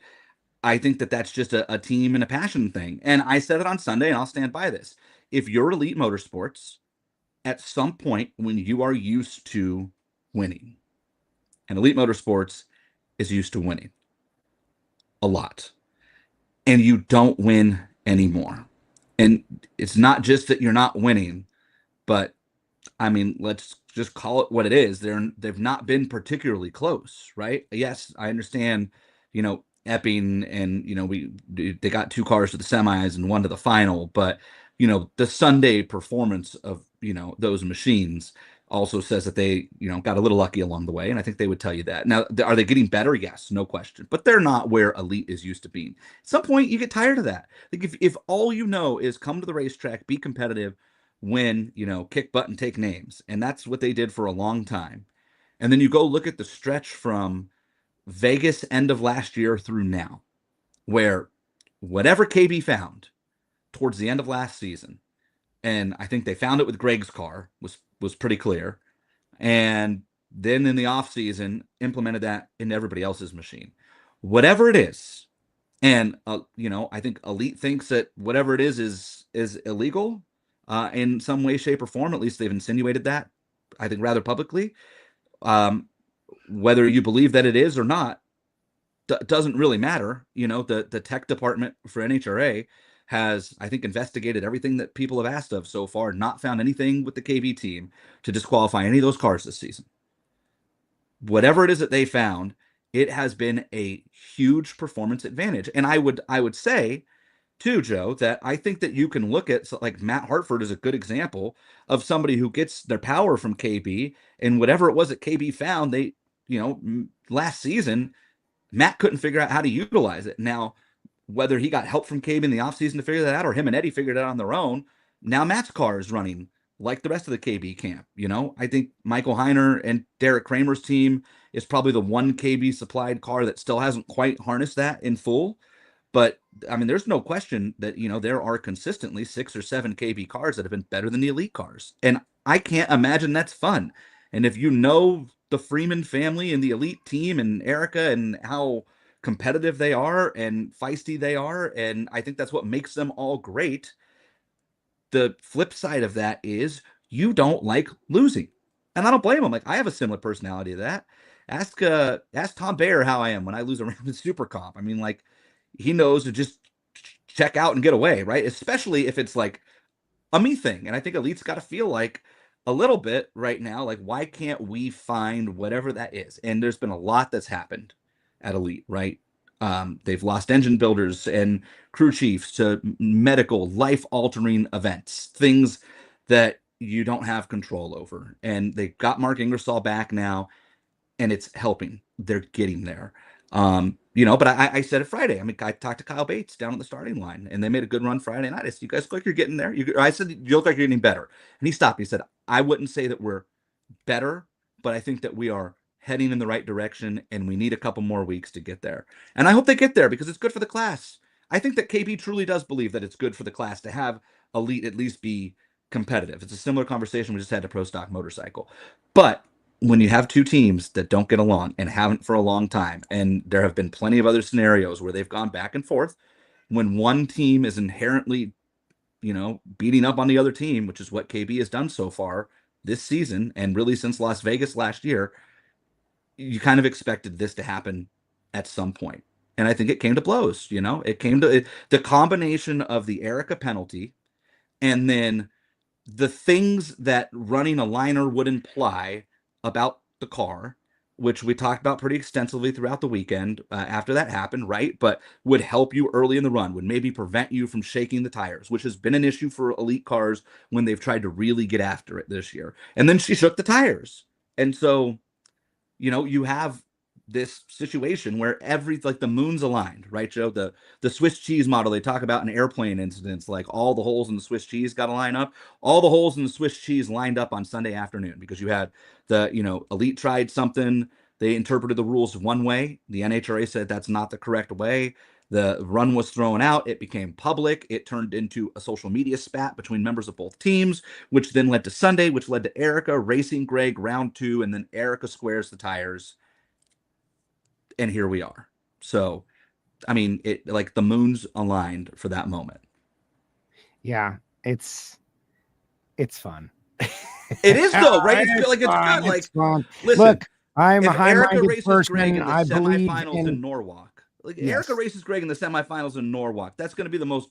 N: I think that that's just a team and a passion thing. And I said it on Sunday, and I'll stand by this. If you're Elite Motorsports, at some point when you are used to winning, and Elite Motorsports is used to winning a lot, and you don't win anymore, and it's not just that you're not winning, but I mean, let's just call it what it is. They've not been particularly close, right? Yes, I understand, Epping and, they got 2 cars to the semis and 1 to the final, but the Sunday performance of, those machines also says that they, got a little lucky along the way. And I think they would tell you that. Now, are they getting better? Yes, no question. But they're not where Elite is used to being. At some point, you get tired of that. Like, if all you know is come to the racetrack, be competitive, win, kick butt and take names. And that's what they did for a long time. And then you go look at the stretch from Vegas end of last year through now, where whatever KB found towards the end of last season, and I think they found it with Greg's car, was pretty clear, and then in the off season implemented that in everybody else's machine, whatever it is. And I think Elite thinks that whatever it is illegal in some way, shape, or form. At least they've insinuated that, I think, rather publicly. Whether you believe that it is or not doesn't really matter. The tech department for NHRA has, I think, investigated everything that people have asked of so far, not found anything with the KB team to disqualify any of those cars this season. Whatever it is that they found, it has been a huge performance advantage. And I would say too, Joe, that I think that you can look at, like, Matt Hartford is a good example of somebody who gets their power from KB, and whatever it was that KB found, they, last season, Matt couldn't figure out how to utilize it. Now, whether he got help from KB in the offseason to figure that out, or him and Eddie figured it out on their own, now Matt's car is running like the rest of the KB camp. I think Michael Heiner and Derek Kramer's team is probably the one KB supplied car that still hasn't quite harnessed that in full. But I mean, there's no question that, there are consistently 6 or 7 KB cars that have been better than the Elite cars. And I can't imagine that's fun. And if the Freeman family and the Elite team and Erica and how competitive they are and feisty they are, and I think that's what makes them all great. The flip side of that is you don't like losing. And I don't blame them. Like, I have a similar personality to that. Ask Tom Bayer how I am when I lose around the Super Comp. I mean, like, he knows to just check out and get away, right? Especially if it's like a me thing. And I think Elite's got to feel like a little bit right now, like, why can't we find whatever that is? And there's been a lot that's happened at Elite, right? They've lost engine builders and crew chiefs to medical, life-altering events, things that you don't have control over. And they got Mark Ingersoll back now, and it's helping. They're getting there. But I said it Friday. I mean, I talked to Kyle Bates down at the starting line, and they made a good run Friday night. I said, you guys look like you're getting there. I said, you look like you're getting better. And he stopped. He said, I wouldn't say that we're better, but I think that we are heading in the right direction, and we need a couple more weeks to get there. And I hope they get there because it's good for the class. I think that KB truly does believe that it's good for the class to have Elite at least be competitive. It's a similar conversation we just had to Pro Stock Motorcycle. But when you have 2 teams that don't get along and haven't for a long time, and there have been plenty of other scenarios where they've gone back and forth, when one team is inherently, beating up on the other team, which is what KB has done so far this season, and really since Las Vegas last year, you kind of expected this to happen at some point. And I think it came to blows. It came to the combination of the Erica penalty and then the things that running a liner would imply about the car, which we talked about pretty extensively throughout the weekend after that happened, right? But would help you early in the run, would maybe prevent you from shaking the tires, which has been an issue for elite cars when they've tried to really get after it this year. And then she shook the tires. And so, you have this situation where the moon's aligned, right, Joe? The Swiss cheese model they talk about in airplane incidents, like all the holes in the Swiss cheese got to line up. All the holes in the Swiss cheese lined up on Sunday afternoon because you had elite tried something. They interpreted the rules one way. The NHRA said that's not the correct way. The run was thrown out. It became public. It turned into a social media spat between members of both teams, which then led to Sunday, which led to Erica racing Greg round 2, and then Erica squares the tires. And here we are. So, I mean, the moon's aligned for that moment.
D: Yeah, it's fun.
N: It is though, right? It's good. It's
D: fun.
N: Listen,
D: look, I'm a
N: Erica
D: high-minded
N: races
D: person.
N: Greg in the
D: I believe
N: semifinals in Norwalk. Erica races Greg in the semifinals in Norwalk. That's going to be the most,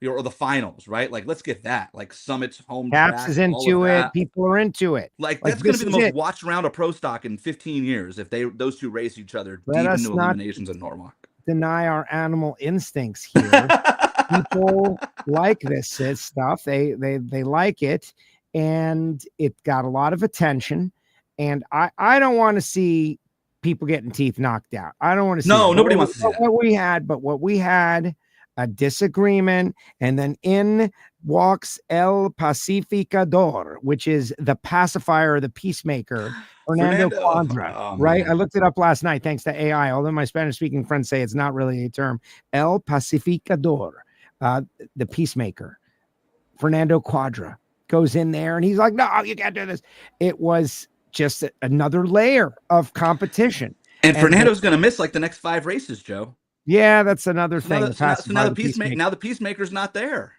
N: or the finals, right? Let's get that. Summit's home
D: Capps
N: track,
D: is into it. People are into it.
N: That's going to be the most watched round of Pro Stock in 15 years if those two race each other deep into eliminations in Norwalk.
D: Deny our animal instincts here. People like this stuff. They like it, and it got a lot of attention. And I don't want to see people getting teeth knocked out. I don't want to see
N: nobody wants to see that.
D: What we had a disagreement, and then in walks El Pacificador, which is the pacifier, the peacemaker, Fernando Quadra, right? Man. I looked it up last night thanks to AI, although my Spanish-speaking friends say it's not really a term. El Pacificador, the peacemaker, Fernando Quadra goes in there, and he's like, no, you can't do this. It was just another layer of competition.
N: And Fernando's going to miss the next 5 races, Joe.
D: Yeah, that's another thing.
N: Now the peacemaker's not there.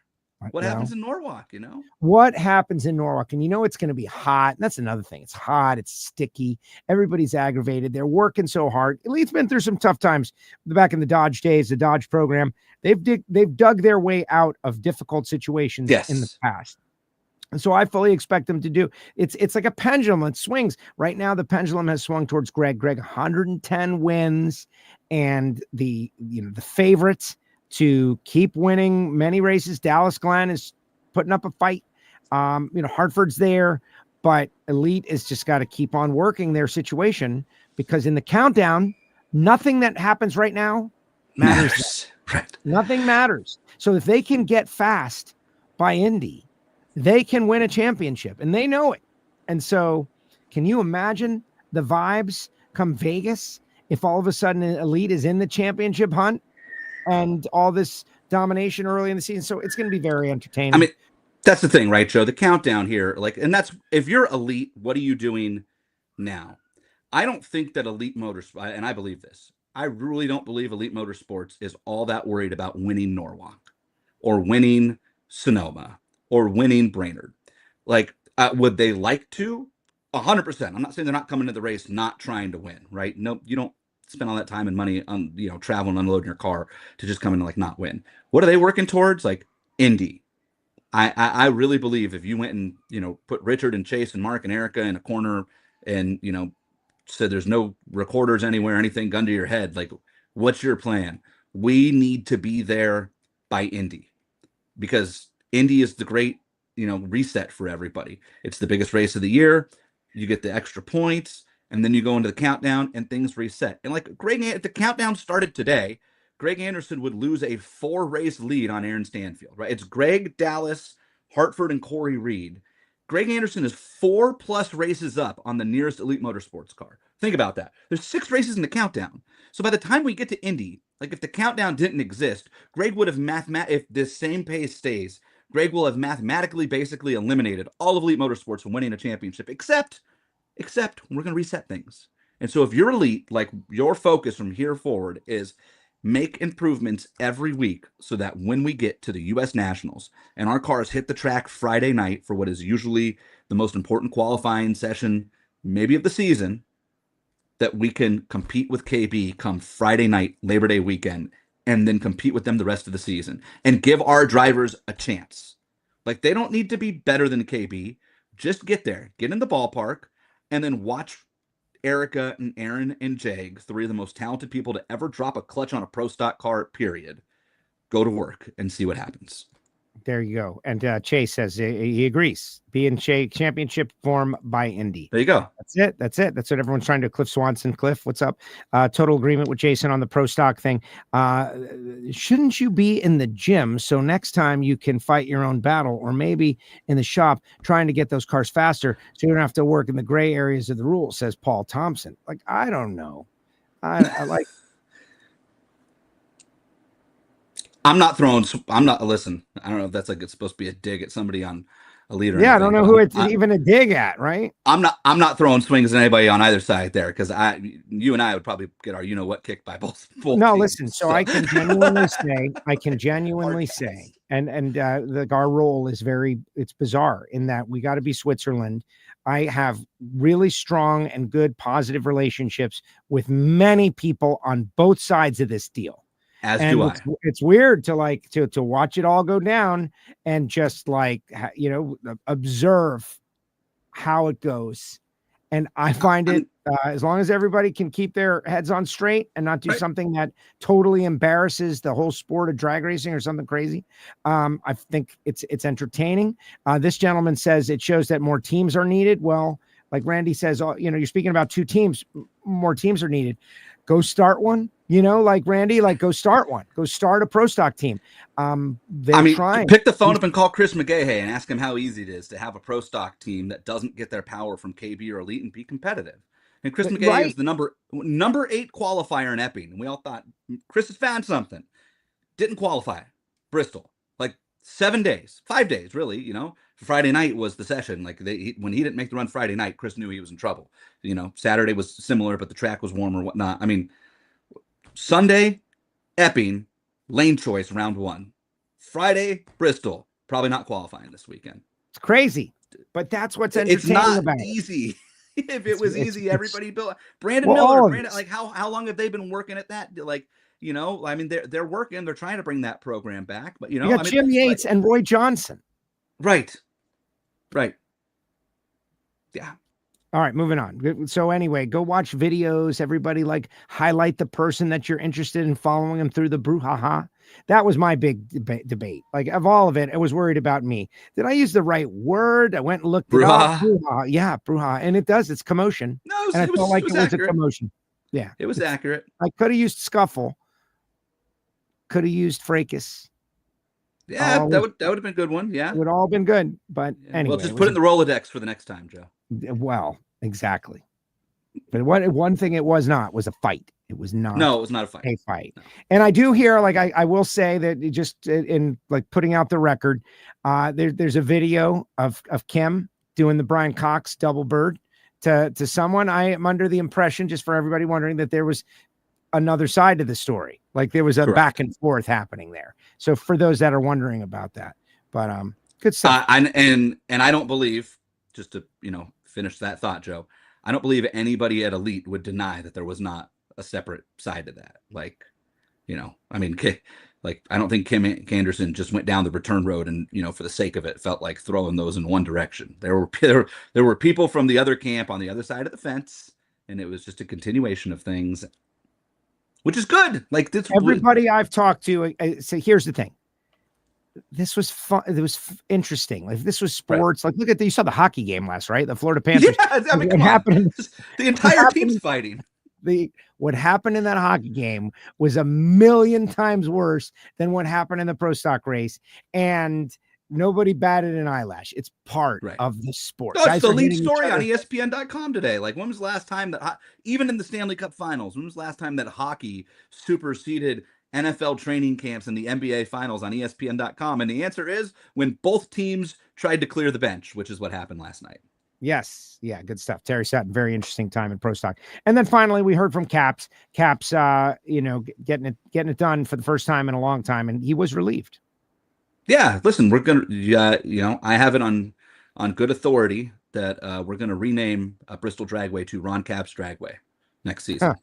N: What happens in Norwalk,
D: What happens in Norwalk? And it's going to be hot. And that's another thing. It's hot. It's sticky. Everybody's aggravated. They're working so hard. Elite's been through some tough times back in the Dodge days, the Dodge program. They've dug their way out of difficult situations in the past. And so I fully expect them to do. It's like a pendulum. It swings. Right now, the pendulum has swung towards Greg. Greg, 110 wins, and the favorites to keep winning many races. Dallas Glenn is putting up a fight. Hartford's there, but Elite has just got to keep on working their situation, because in the countdown, nothing that happens right now matters.
N: Right.
D: Nothing matters. So if they can get fast by Indy, they can win a championship, and they know it. And so can you imagine the vibes come Vegas if all of a sudden Elite is in the championship hunt and all this domination early in the season? So it's going to be very entertaining.
N: I mean, that's the thing, right, Joe? The countdown here, and that's, if you're Elite, what are you doing now? I don't think that Elite Motorsports, and I believe this, I really don't believe Elite Motorsports is all that worried about winning Norwalk or winning Sonoma or winning Brainerd. Would they like to? 100%. I'm not saying they're not coming to the race not trying to win, right? No, you don't spend all that time and money on traveling, unloading your car to just come in and not win. What are they working towards? Indy. I really believe if you went and put Richard and Chase and Mark and Erica in a corner and said there's no recorders anywhere, anything, gun to your head, what's your plan? We need to be there by Indy, because Indy is the great, reset for everybody. It's the biggest race of the year. You get the extra points, and then you go into the countdown and things reset. And if the countdown started today, Greg Anderson would lose a 4-race lead on Aaron Stanfield, right? It's Greg, Dallas, Hartford, and Corey Reed. Greg Anderson is 4+ races up on the nearest Elite Motorsports car. Think about that. There's 6 races in the countdown. So by the time we get to Indy, if the countdown didn't exist, Greg would have if this same pace stays, Greg will have mathematically basically eliminated all of Elite Motorsports from winning a championship, except we're going to reset things. And so if you're Elite, your focus from here forward is make improvements every week so that when we get to the U.S. Nationals and our cars hit the track Friday night for what is usually the most important qualifying session, maybe of the season, that we can compete with KB come Friday night, Labor Day weekend, and then compete with them the rest of the season and give our drivers a chance. Like, they don't need to be better than KB. Just get there, get in the ballpark, and then watch Erica and Aaron and Jag, three of the most talented people to ever drop a clutch on a pro stock car, period, go to work and see what happens.
D: There you go. And Chase says he agrees. Be in championship form by Indy.
N: There you go.
D: That's it. That's what everyone's trying to. Cliff Swanson. Cliff, what's up? Total agreement with Jason on the pro stock thing. Shouldn't you be in the gym so next time you can fight your own battle, or maybe in the shop trying to get those cars faster so you don't have to work in the gray areas of the rules, says Paul Thompson. Like, I don't know. I like.
N: Listen, I don't know if that's like, it's supposed to be a dig at somebody on a leader.
D: Yeah, I don't know who it's even a dig at, right?
N: I'm not throwing swings at anybody on either side there, because you and I would probably get our what kicked by both
D: no,
N: teams,
D: listen, so I can genuinely say, and our role is it's bizarre in that we got to be Switzerland. I have really strong and good positive relationships with many people on both sides of this deal.
N: As do I.
D: It's weird to watch it all go down and just observe how it goes. And I find it, as long as everybody can keep their heads on straight and not do something that totally embarrasses the whole sport of drag racing or something crazy, I think it's entertaining. This gentleman says it shows that more teams are needed. Well, like Randy says, you're speaking about two teams, more teams are needed. Go start one, like Randy, go start one. Go start a pro stock team. Trying.
N: Pick the phone up and call Chris McGahey and ask him how easy it is to have a pro stock team that doesn't get their power from KB or Elite and be competitive. And Chris McGahey is the number 8 qualifier in Epping. And we all thought Chris has found something. Didn't qualify. Bristol, 5 days, really, Friday night was the session. When he didn't make the run Friday night, Chris knew he was in trouble. Saturday was similar, but the track was warmer, whatnot. Sunday, Epping, lane choice, round 1. Friday, Bristol, probably not qualifying this weekend.
D: It's crazy, but that's what's entertaining about it.
N: It's not easy. If it was easy, everybody built. Brandon Miller, how long have they been working at that? They're working. They're trying to bring that program back, but
D: you got Jim Yates and Roy Johnson.
N: Right. Yeah.
D: All right, moving on. So anyway, go watch videos. Everybody highlight the person that you're interested in following them through the brouhaha. That was my big debate. Of all of it, I was worried about me. Did I use the right word? I went and looked it up. Brouhaha. Yeah, brouhaha. And it does. It's commotion.
N: No,
D: I felt like it was a commotion. Yeah.
N: It was accurate.
D: I could have used scuffle. Could have used fracas.
N: Yeah, that would have been a good one. Yeah.
D: It would all been good. But anyway.
N: Well, just put it in the Rolodex for the next time, Joe.
D: Well, exactly. But one thing it was not was a fight. It was not.
N: No, it was not a
D: fight. No. And I do hear, I will say that just in putting out the record, there's a video of Kim doing the Brian Cox double bird to someone. I am under the impression, just for everybody wondering, that there was another side to the story. There was a back and forth happening there. So for those that are wondering about that, but good stuff.
N: And I don't believe, just to finish that thought, Joe, I don't believe anybody at Elite would deny that there was not a separate side to that. I don't think Kim Anderson just went down the return road and, for the sake of it, felt like throwing those in one direction. There were people from the other camp on the other side of the fence, and it was just a continuation of things, which is good.
D: Everybody I've talked to, so here's the thing. This was fun. It was interesting. This was sports. Right. Look at you saw the hockey game last, right? The Florida Panthers.
N: Yeah, what happened? The entire team's fighting.
D: What happened in that hockey game was 1,000,000 times worse than what happened in the pro stock race, and nobody batted an eyelash. It's part of the sport.
N: That's the lead story on ESPN.com today. When was the last time that, even in the Stanley Cup Finals, when was the last time that hockey superseded NFL training camps and the NBA finals on ESPN.com? And the answer is when both teams tried to clear the bench, which is what happened last night.
D: Yes. Yeah. Good stuff. Terry Sutton, very interesting time in pro stock. And then finally we heard from Capps, getting it done for the first time in a long time. And he was relieved.
N: Yeah. Listen, we're going to, I have it on good authority that we're going to rename Bristol Dragway to Ron Capps Dragway. next season.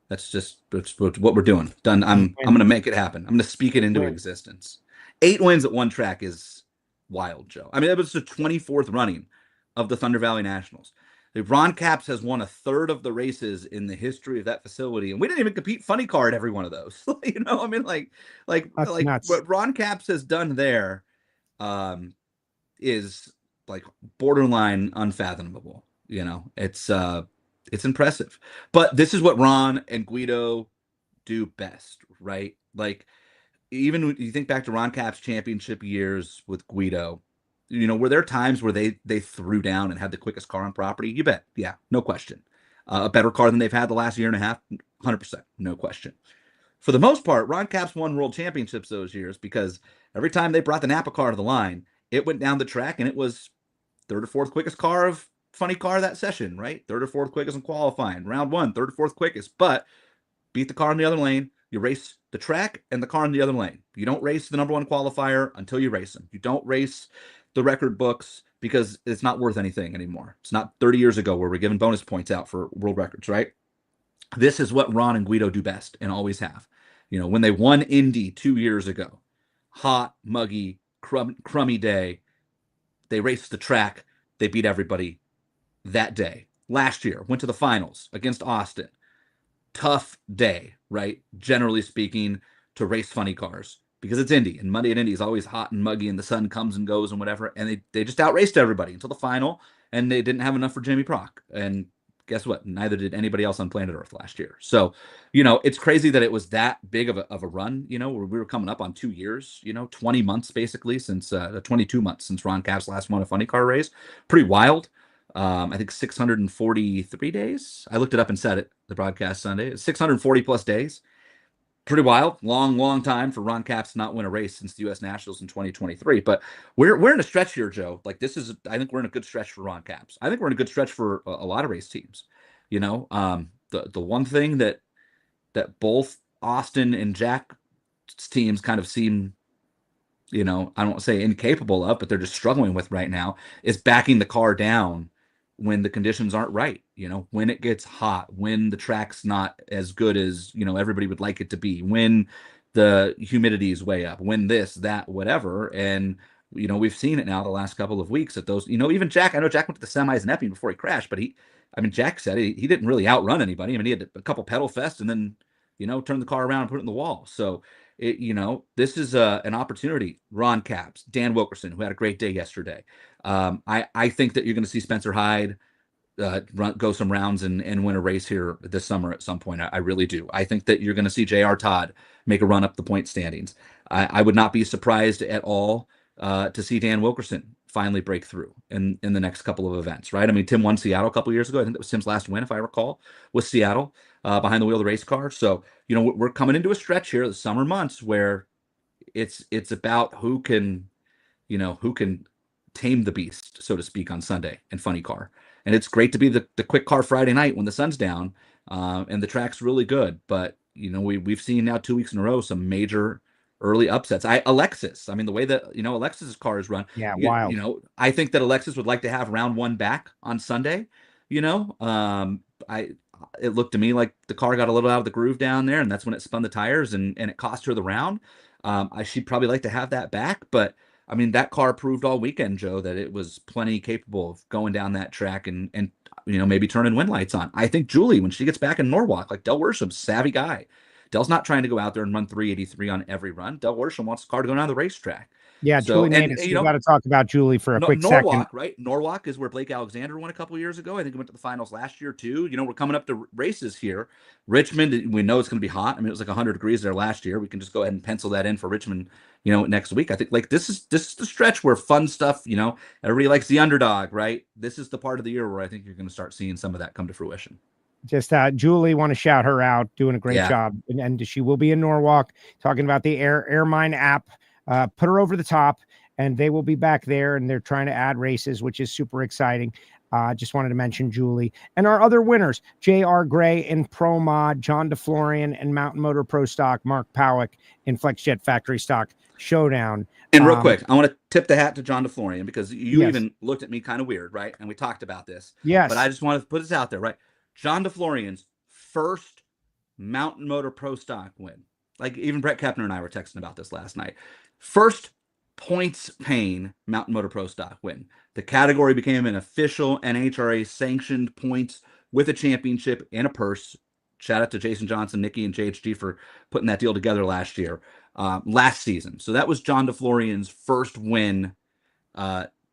N: That's what we're doing. Done. I'm going to make it happen. I'm going to speak it into existence. 8 wins at one track is wild, Joe. I mean, it was the 24th running of the Thunder Valley Nationals. Ron Capps has won a third of the races in the history of that facility, and we didn't even compete funny car at every one of those. You know, I mean, like nuts. What Ron Capps has done there is like borderline unfathomable. You know, it's impressive. But this is what Ron and Guido do best, right? Like, even when you think back to Ron Capps' championship years with Guido, you know, were there times where they threw down and had the quickest car on property? You bet. Yeah, no question. A better car than they've had the last year and a half? 100%, no question. For the most part, Ron Capps won world championships those years because every time they brought the Napa car to the line, it went down the track and it was third or fourth quickest car of funny car that session, right? Third or fourth quickest in qualifying. Round 1, third or fourth quickest. But beat the car in the other lane. You race the track and the car in the other lane. You don't race the number 1 qualifier until you race them. You don't race the record books because it's not worth anything anymore. It's not 30 years ago where we're giving bonus points out for world records, right? This is what Ron and Guido do best and always have. You know, when they won Indy 2 years ago, hot, muggy, crummy day, they raced the track. They beat everybody that day. Last year, went to the finals against Austin. Tough day, right? Generally speaking, to race funny cars. Because it's Indy, and Monday at Indy is always hot and muggy, and the sun comes and goes and whatever, and they just outraced everybody until the final, and they didn't have enough for Jimmy Prock. And guess what? Neither did anybody else on planet Earth last year. So, you know, it's crazy that it was that big of a run, you know, where we were coming up on 2 years, you know, 20 months basically since 22 months since Ron Capps last won a funny car race. Pretty wild. I think 643 days. I looked it up and said it, the broadcast Sunday. 640 plus days. Pretty wild, long time for Ron Capps to not win a race since the U.S. Nationals in 2023. But we're in a stretch here, Joe. Like I think we're in a good stretch for Ron Capps. I think we're in a good stretch for a lot of race teams. You know, the one thing that both Austin and Jack's teams kind of seem, you know, I don't want to say incapable of, but they're just struggling with right now is backing the car down when the conditions aren't right, you know, when it gets hot, when the track's not as good as, you know, everybody would like it to be, when the humidity is way up, when this, that, whatever. And, you know, we've seen it now the last couple of weeks at those, you know, even Jack, I know Jack went to the semis in Epping before he crashed, but Jack said he didn't really outrun anybody. I mean, he had a couple pedal fests and then, you know, turned the car around and put it in the wall. So, you know, this is an opportunity. Ron Capps, Dan Wilkerson, who had a great day yesterday. I think that you're going to see Spencer Hyde go some rounds and win a race here this summer at some point. I really do. I think that you're going to see J.R. Todd make a run up the point standings. I would not be surprised at all to see Dan Wilkerson finally break through in the next couple of events, right? I mean, Tim won Seattle a couple of years ago. I think that was Tim's last win, if I recall, with Seattle behind the wheel of the race car. So, you know, we're coming into a stretch here, the summer months, where it's about who can tame the beast, so to speak, on Sunday in funny car. And it's great to be the quick car Friday night when the sun's down and the track's really good. But, you know, we've seen now 2 weeks in a row some major early upsets. Alexis, I mean, the way that, you know, Alexis's car is run.
D: Yeah, wild.
N: You know, I think that Alexis would like to have round 1 back on Sunday. You know, it looked to me like the car got a little out of the groove down there, and that's when it spun the tires and it cost her the round. She'd probably like to have that back, but I mean, that car proved all weekend, Joe, that it was plenty capable of going down that track and you know, maybe turning wind lights on. I think Julie, when she gets back in Norwalk, like Del Worsham's savvy guy. Del's not trying to go out there and run 383 on every run. Del Worsham wants the car to go down the racetrack.
D: Yeah,
N: so,
D: Julie made it. You got to talk about Julie for a quick
N: Norwalk,
D: second.
N: Right? Norwalk is where Blake Alexander won a couple of years ago. I think he went to the finals last year too. You know, we're coming up to races here. Richmond, we know it's going to be hot. I mean, it was like 100 degrees there last year. We can just go ahead and pencil that in for Richmond, you know, next week. I think like this is the stretch where fun stuff, you know, everybody likes the underdog, right? This is the part of the year where I think you're going to start seeing some of that come to fruition.
D: Just Julie, want to shout her out, doing a great job. And she will be in Norwalk talking about the Airmine app. Put her over the top, and they will be back there, and they're trying to add races, which is super exciting. Just wanted to mention Julie. And our other winners, J.R. Gray in Pro Mod, John DeFlorian in Mountain Motor Pro Stock, Mark Powick in FlexJet Factory Stock Showdown.
N: And real quick, I want to tip the hat to John DeFlorian because you even looked at me kind of weird, right? And we talked about this.
D: Yes.
N: But I just want to put this out there, right? John DeFlorian's first Mountain Motor Pro Stock win. Like even Brett Kepner and I were texting about this last night. First points paying Mountain Motor Pro Stock win. The category became an official NHRA sanctioned points with a championship and a purse. Shout out to Jason Johnson, Nikki, and JHG for putting that deal together last season. So that was John DeFlorian's first win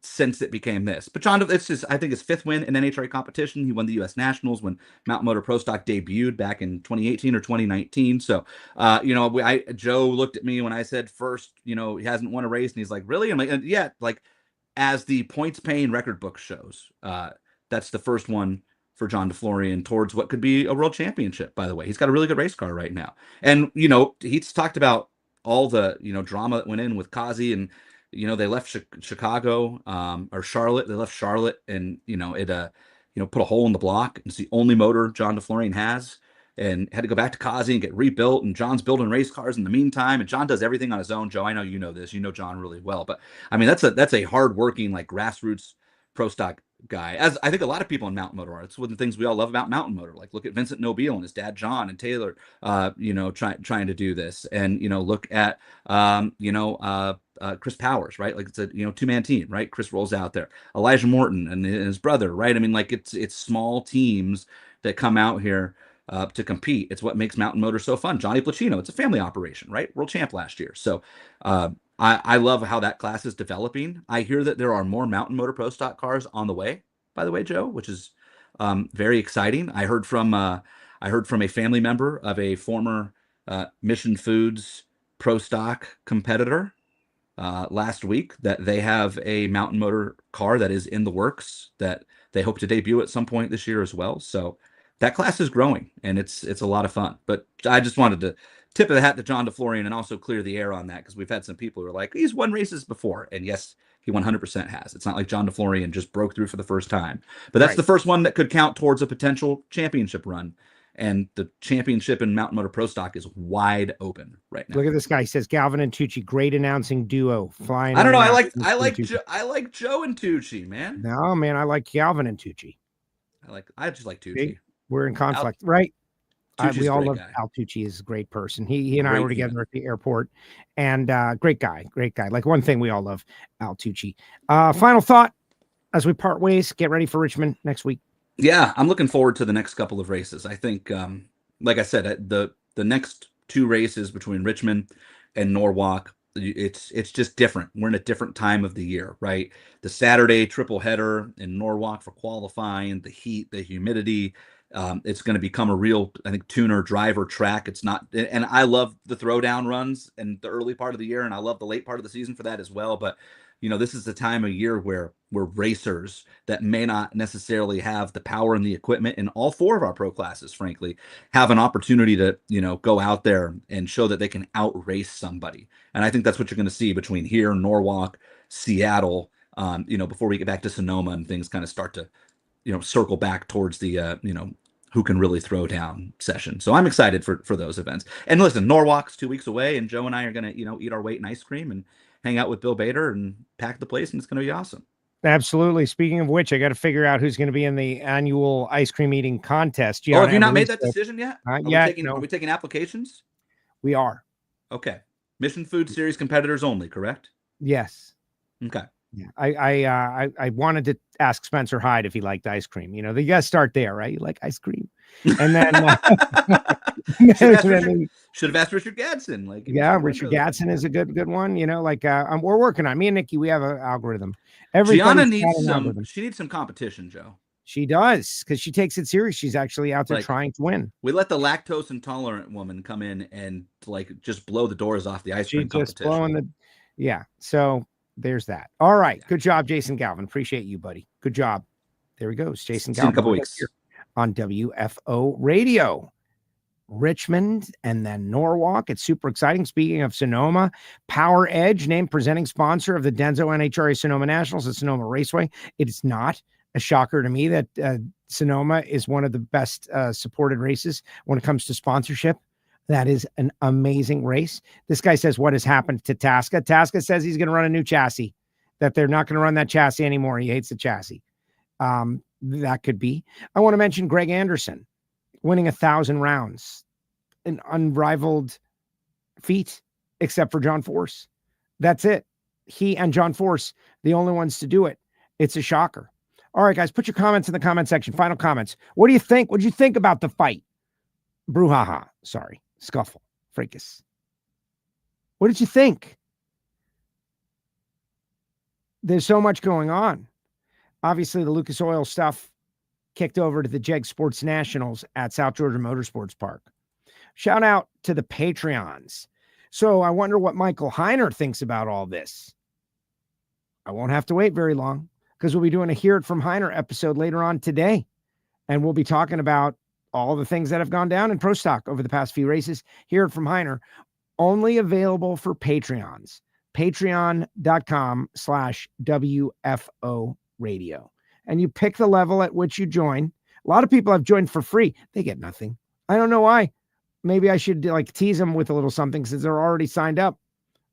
N: since it became this. But John, I think his fifth win in NHRA competition. He won the U.S. Nationals when Mountain Motor Pro Stock debuted back in 2018 or 2019. So, Joe looked at me when I said first, he hasn't won a race, and he's like, really? I'm like, yeah, like as the points paying record book shows, that's the first one for John DeFlorian towards what could be a world championship, by the way. He's got a really good race car right now. And, he's talked about all the, drama that went in with Kazi, and, they left Chicago or Charlotte. They left Charlotte, and, it put a hole in the block. It's the only motor John DeFlorian has, and had to go back to Kazi and get rebuilt. And John's building race cars in the meantime. And John does everything on his own. Joe, I know you know this. You know John really well. But, I mean, that's a hardworking, like, grassroots pro stock guy, as I think a lot of people in mountain motor are. It's one of the things we all love about mountain motor. Like, look at Vincent Nobile and his dad John and Taylor trying to do this, and look at Chris Powers, right? Like, it's a two-man team, right? Chris rolls out there, Elijah Morton and his brother, right? I mean, like, it's small teams that come out here to compete. It's what makes mountain motor so fun. Johnny Placino, it's a family operation, right? World champ last year. So I love how that class is developing. I hear that there are more Mountain Motor Pro Stock cars on the way, by the way, Joe, which is very exciting. I heard from a family member of a former Mission Foods Pro Stock competitor last week that they have a Mountain Motor car that is in the works that they hope to debut at some point this year as well. So that class is growing, and it's a lot of fun. But I just wanted to tip of the hat to John DeFlorian and also clear the air on that, because we've had some people who are like, he's won races before. And yes, he 100% has. It's not like John DeFlorian just broke through for the first time. But that's right. The first one that could count towards a potential championship run. And the championship in Mountain Motor Pro Stock is wide open right now.
D: Look at this guy. He says Galvin and Tucci, great announcing duo. Flying.
N: I don't know. I like Joe and Tucci, man.
D: No, man, I like Galvin and Tucci.
N: I just like Tucci.
D: See? We're in conflict, right? We all love Al Tucci. Is a great person. He and I were together at the airport, and great guy. Like, one thing we all love, Al Tucci. Final thought as we part ways. Get ready for Richmond next week.
N: Yeah, I'm looking forward to the next couple of races. I think, like I said, the next two races between Richmond and Norwalk, it's just different. We're in a different time of the year, right? The Saturday triple header in Norwalk for qualifying, the heat, the humidity. It's going to become a real, I think, tuner driver track. It's not, and I love the throwdown runs in the early part of the year, and I love the late part of the season for that as well. But this is the time of year where racers that may not necessarily have the power and the equipment in all four of our pro classes, frankly, have an opportunity to go out there and show that they can outrace somebody. And I think that's what you're going to see between here, Norwalk, Seattle, before we get back to Sonoma and things kind of start to circle back towards the who can really throw down session. So I'm excited for those events. And listen, Norwalk's 2 weeks away, and Joe and I are going to eat our weight in ice cream and hang out with Bill Bader and pack the place, and it's going to be awesome.
D: Absolutely. Speaking of which, I got to figure out who's going to be in the annual ice cream eating contest.
N: Have you not made that decision yet?
D: Are
N: we taking applications?
D: We are.
N: Okay. Mission Food Series competitors only, correct?
D: Yes.
N: Okay.
D: Yeah, I wanted to ask Spencer Hyde if he liked ice cream. You got to start there, right? You like ice cream, and then
N: should have asked Richard Gadson.
D: Richard Gadson is a good one. We're working on. Me and Nikki, we have an algorithm.
N: Gianna needs she needs some competition, Joe.
D: She does, because she takes it serious. She's actually out there trying to win.
N: We let the lactose intolerant woman come in and just blow the doors off the ice cream competition.
D: So there's that. All right. Good job, Jason Galvin. Appreciate you, buddy. Good job. There he goes. Jason Galvin.
N: In a couple weeks
D: on WFO Radio. Richmond and then Norwalk. It's super exciting. Speaking of Sonoma, Power Edge, named presenting sponsor of the Denso NHRA Sonoma Nationals at Sonoma Raceway. It is not a shocker to me that Sonoma is one of the best supported races when it comes to sponsorship. That is an amazing race. This guy says, what has happened to Tasca? Tasca says he's going to run a new chassis, that they're not going to run that chassis anymore. He hates the chassis. That could be. I want to mention Greg Anderson. winning 1,000 rounds. An unrivaled feat, except for John Force. That's it. He and John Force, the only ones to do it. It's a shocker. All right, guys, put your comments in the comment section. Final comments. What do you think? What did you think about the fight? Brouhaha. Sorry. Scuffle. Fracas. What did you think? There's so much going on. Obviously, the Lucas Oil stuff kicked over to the JEG Sports Nationals at South Georgia Motorsports Park. Shout out to the Patreons. So I wonder what Michael Heiner thinks about all this. I won't have to wait very long, because we'll be doing a Hear It From Heiner episode later on today. And we'll be talking about all the things that have gone down in Pro Stock over the past few races. Hear It From Heiner, only available for Patreons. Patreon.com/WFO Radio. And you pick the level at which you join. A lot of people have joined for free. They get nothing. I don't know why. Maybe I should like tease them with a little something since they're already signed up.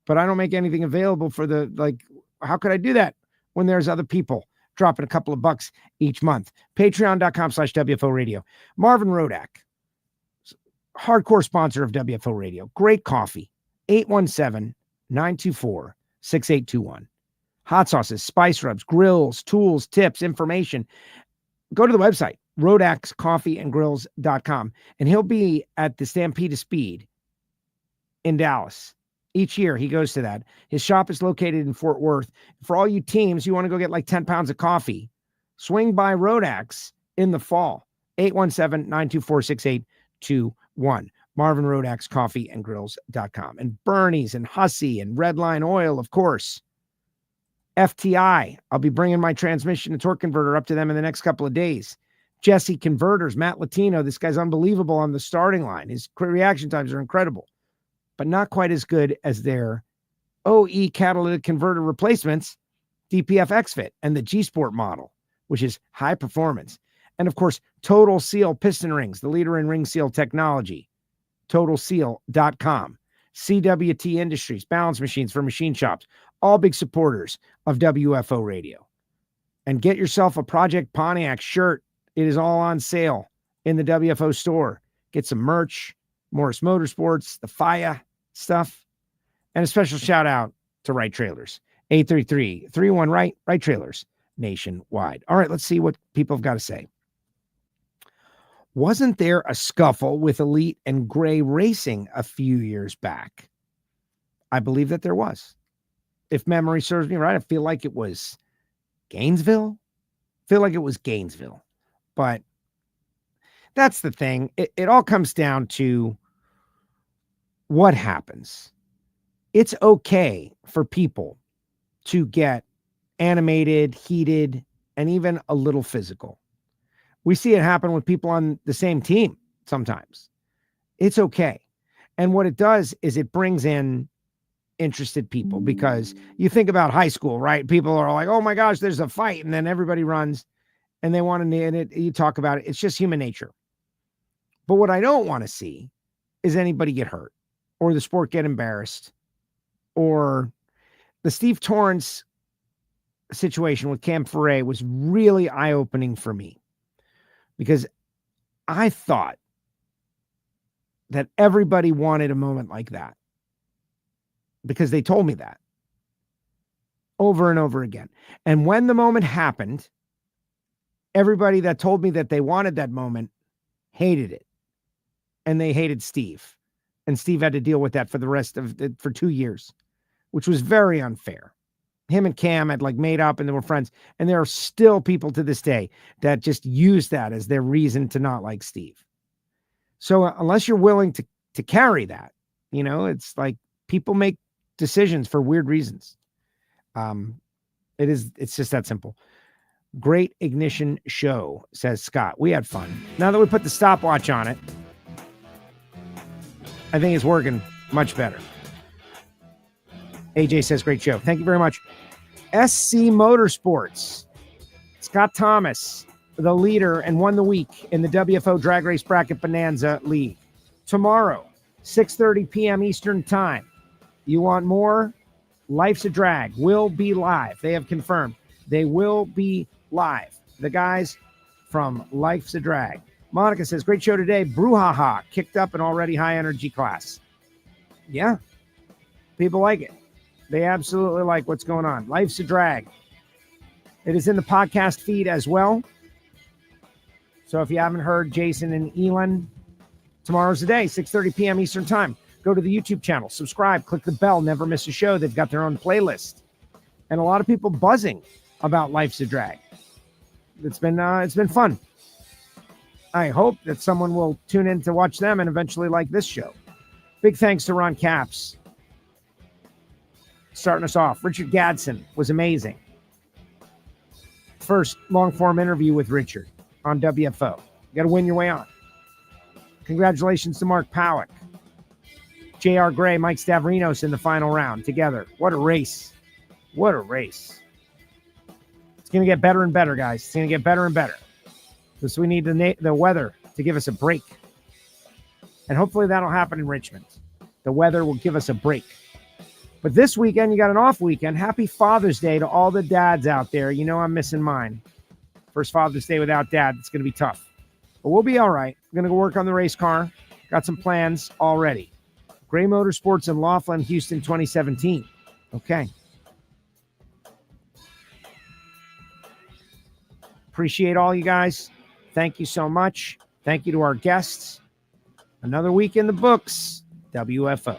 D: But I don't make anything available for the, like, how could I do that when there's other people dropping a couple of bucks each month? Patreon.com/WFO Radio. Marvin Rodak, hardcore sponsor of WFO Radio. Great coffee. 817-924-6821. Hot sauces, spice rubs, grills, tools, tips, information. Go to the website, rodaxcoffeeandgrills.com, and he'll be at the Stampede of Speed in Dallas. Each year he goes to that. His shop is located in Fort Worth. For all you teams, you want to go get like 10 pounds of coffee, swing by Rodax in the fall. 817-924-6821. Marvin Rodax, coffeeandgrills.com. And Bernie's and Hussey and Redline Oil, of course. FTI. I'll be bringing my transmission and torque converter up to them in the next couple of days. Jesse Converters, Matt Latino. This guy's unbelievable on the starting line. His reaction times are incredible, but not quite as good as their OE catalytic converter replacements, DPF XFit, and the G-Sport model, which is high performance. And of course, Total Seal piston rings, the leader in ring seal technology. TotalSeal.com. CWT Industries, balance machines for machine shops, all big supporters of WFO Radio. And get yourself a Project Pontiac shirt. It is all on sale in the WFO store. Get some merch, Morris Motorsports, the FIA stuff, and a special shout out to Right Trailers. 833-31-RIGHT, Right Trailers, nationwide. All right, let's see what people have got to say. Wasn't there a scuffle with Elite and Gray Racing a few years back? I believe that there was. If memory serves me right, I feel like it was Gainesville. But that's the thing. It all comes down to what happens. It's okay for people to get animated, heated, and even a little physical. We see it happen with people on the same team sometimes. It's okay. And what it does is it brings in interested people, because you think about high school, right? People are like, oh my gosh, there's a fight. And then everybody runs and they want to, and you talk about it. It's just human nature. But what I don't want to see is anybody get hurt or the sport get embarrassed, or the Steve Torrance situation with Cam Ferret was really eye-opening for me, because I thought that everybody wanted a moment like that, because they told me that over and over again. And when the moment happened, everybody that told me that they wanted that moment hated it. And they hated Steve. And Steve had to deal with that for the rest of it for 2 years, which was very unfair. Him and Cam had like made up and they were friends. And there are still people to this day that just use that as their reason to not like Steve. So unless you're willing to carry that, you know, it's like people make decisions for weird reasons. It's just that simple. Great ignition show, says Scott. We had fun. Now that we put the stopwatch on it, I think it's working much better. AJ says, great show. Thank you very much. SC Motorsports. Scott Thomas, the leader and won the week in the WFO Drag Race Bracket Bonanza League. Tomorrow, 6:30 p.m. Eastern Time. You want more? Life's a Drag will be live. They have confirmed they will be live. The guys from Life's a Drag Monica says, great show today. Brouhaha, kicked up an already high energy class. Yeah, people like it. They absolutely like what's going on. Life's a drag. It is in the podcast feed as well. So if you haven't heard Jason and Elon, tomorrow's the day, 6:30 p.m. Eastern time. Go to the YouTube channel, subscribe, click the bell, never miss a show. They've got their own playlist. And a lot of people buzzing about Life's a Drag. It's been fun. I hope that someone will tune in to watch them and eventually like this show. Big thanks to Ron Capps. Starting us off, Richard Gadson was amazing. First long-form interview with Richard on WFO. You got to win your way on. Congratulations to Mark Powick. J.R. Gray, Mike Stavrinos in the final round together. What a race. What a race. It's going to get better and better, guys. It's going to get better and better. Because we need the weather to give us a break. And hopefully that'll happen in Richmond. The weather will give us a break. But this weekend, you got an off weekend. Happy Father's Day to all the dads out there. You know I'm missing mine. First Father's Day without dad. It's going to be tough. But we'll be all right. I'm going to go work on the race car. Got some plans already. Gray Motorsports in Laughlin, Houston, 2017. Okay. Appreciate all you guys. Thank you so much. Thank you to our guests. Another week in the books. WFO.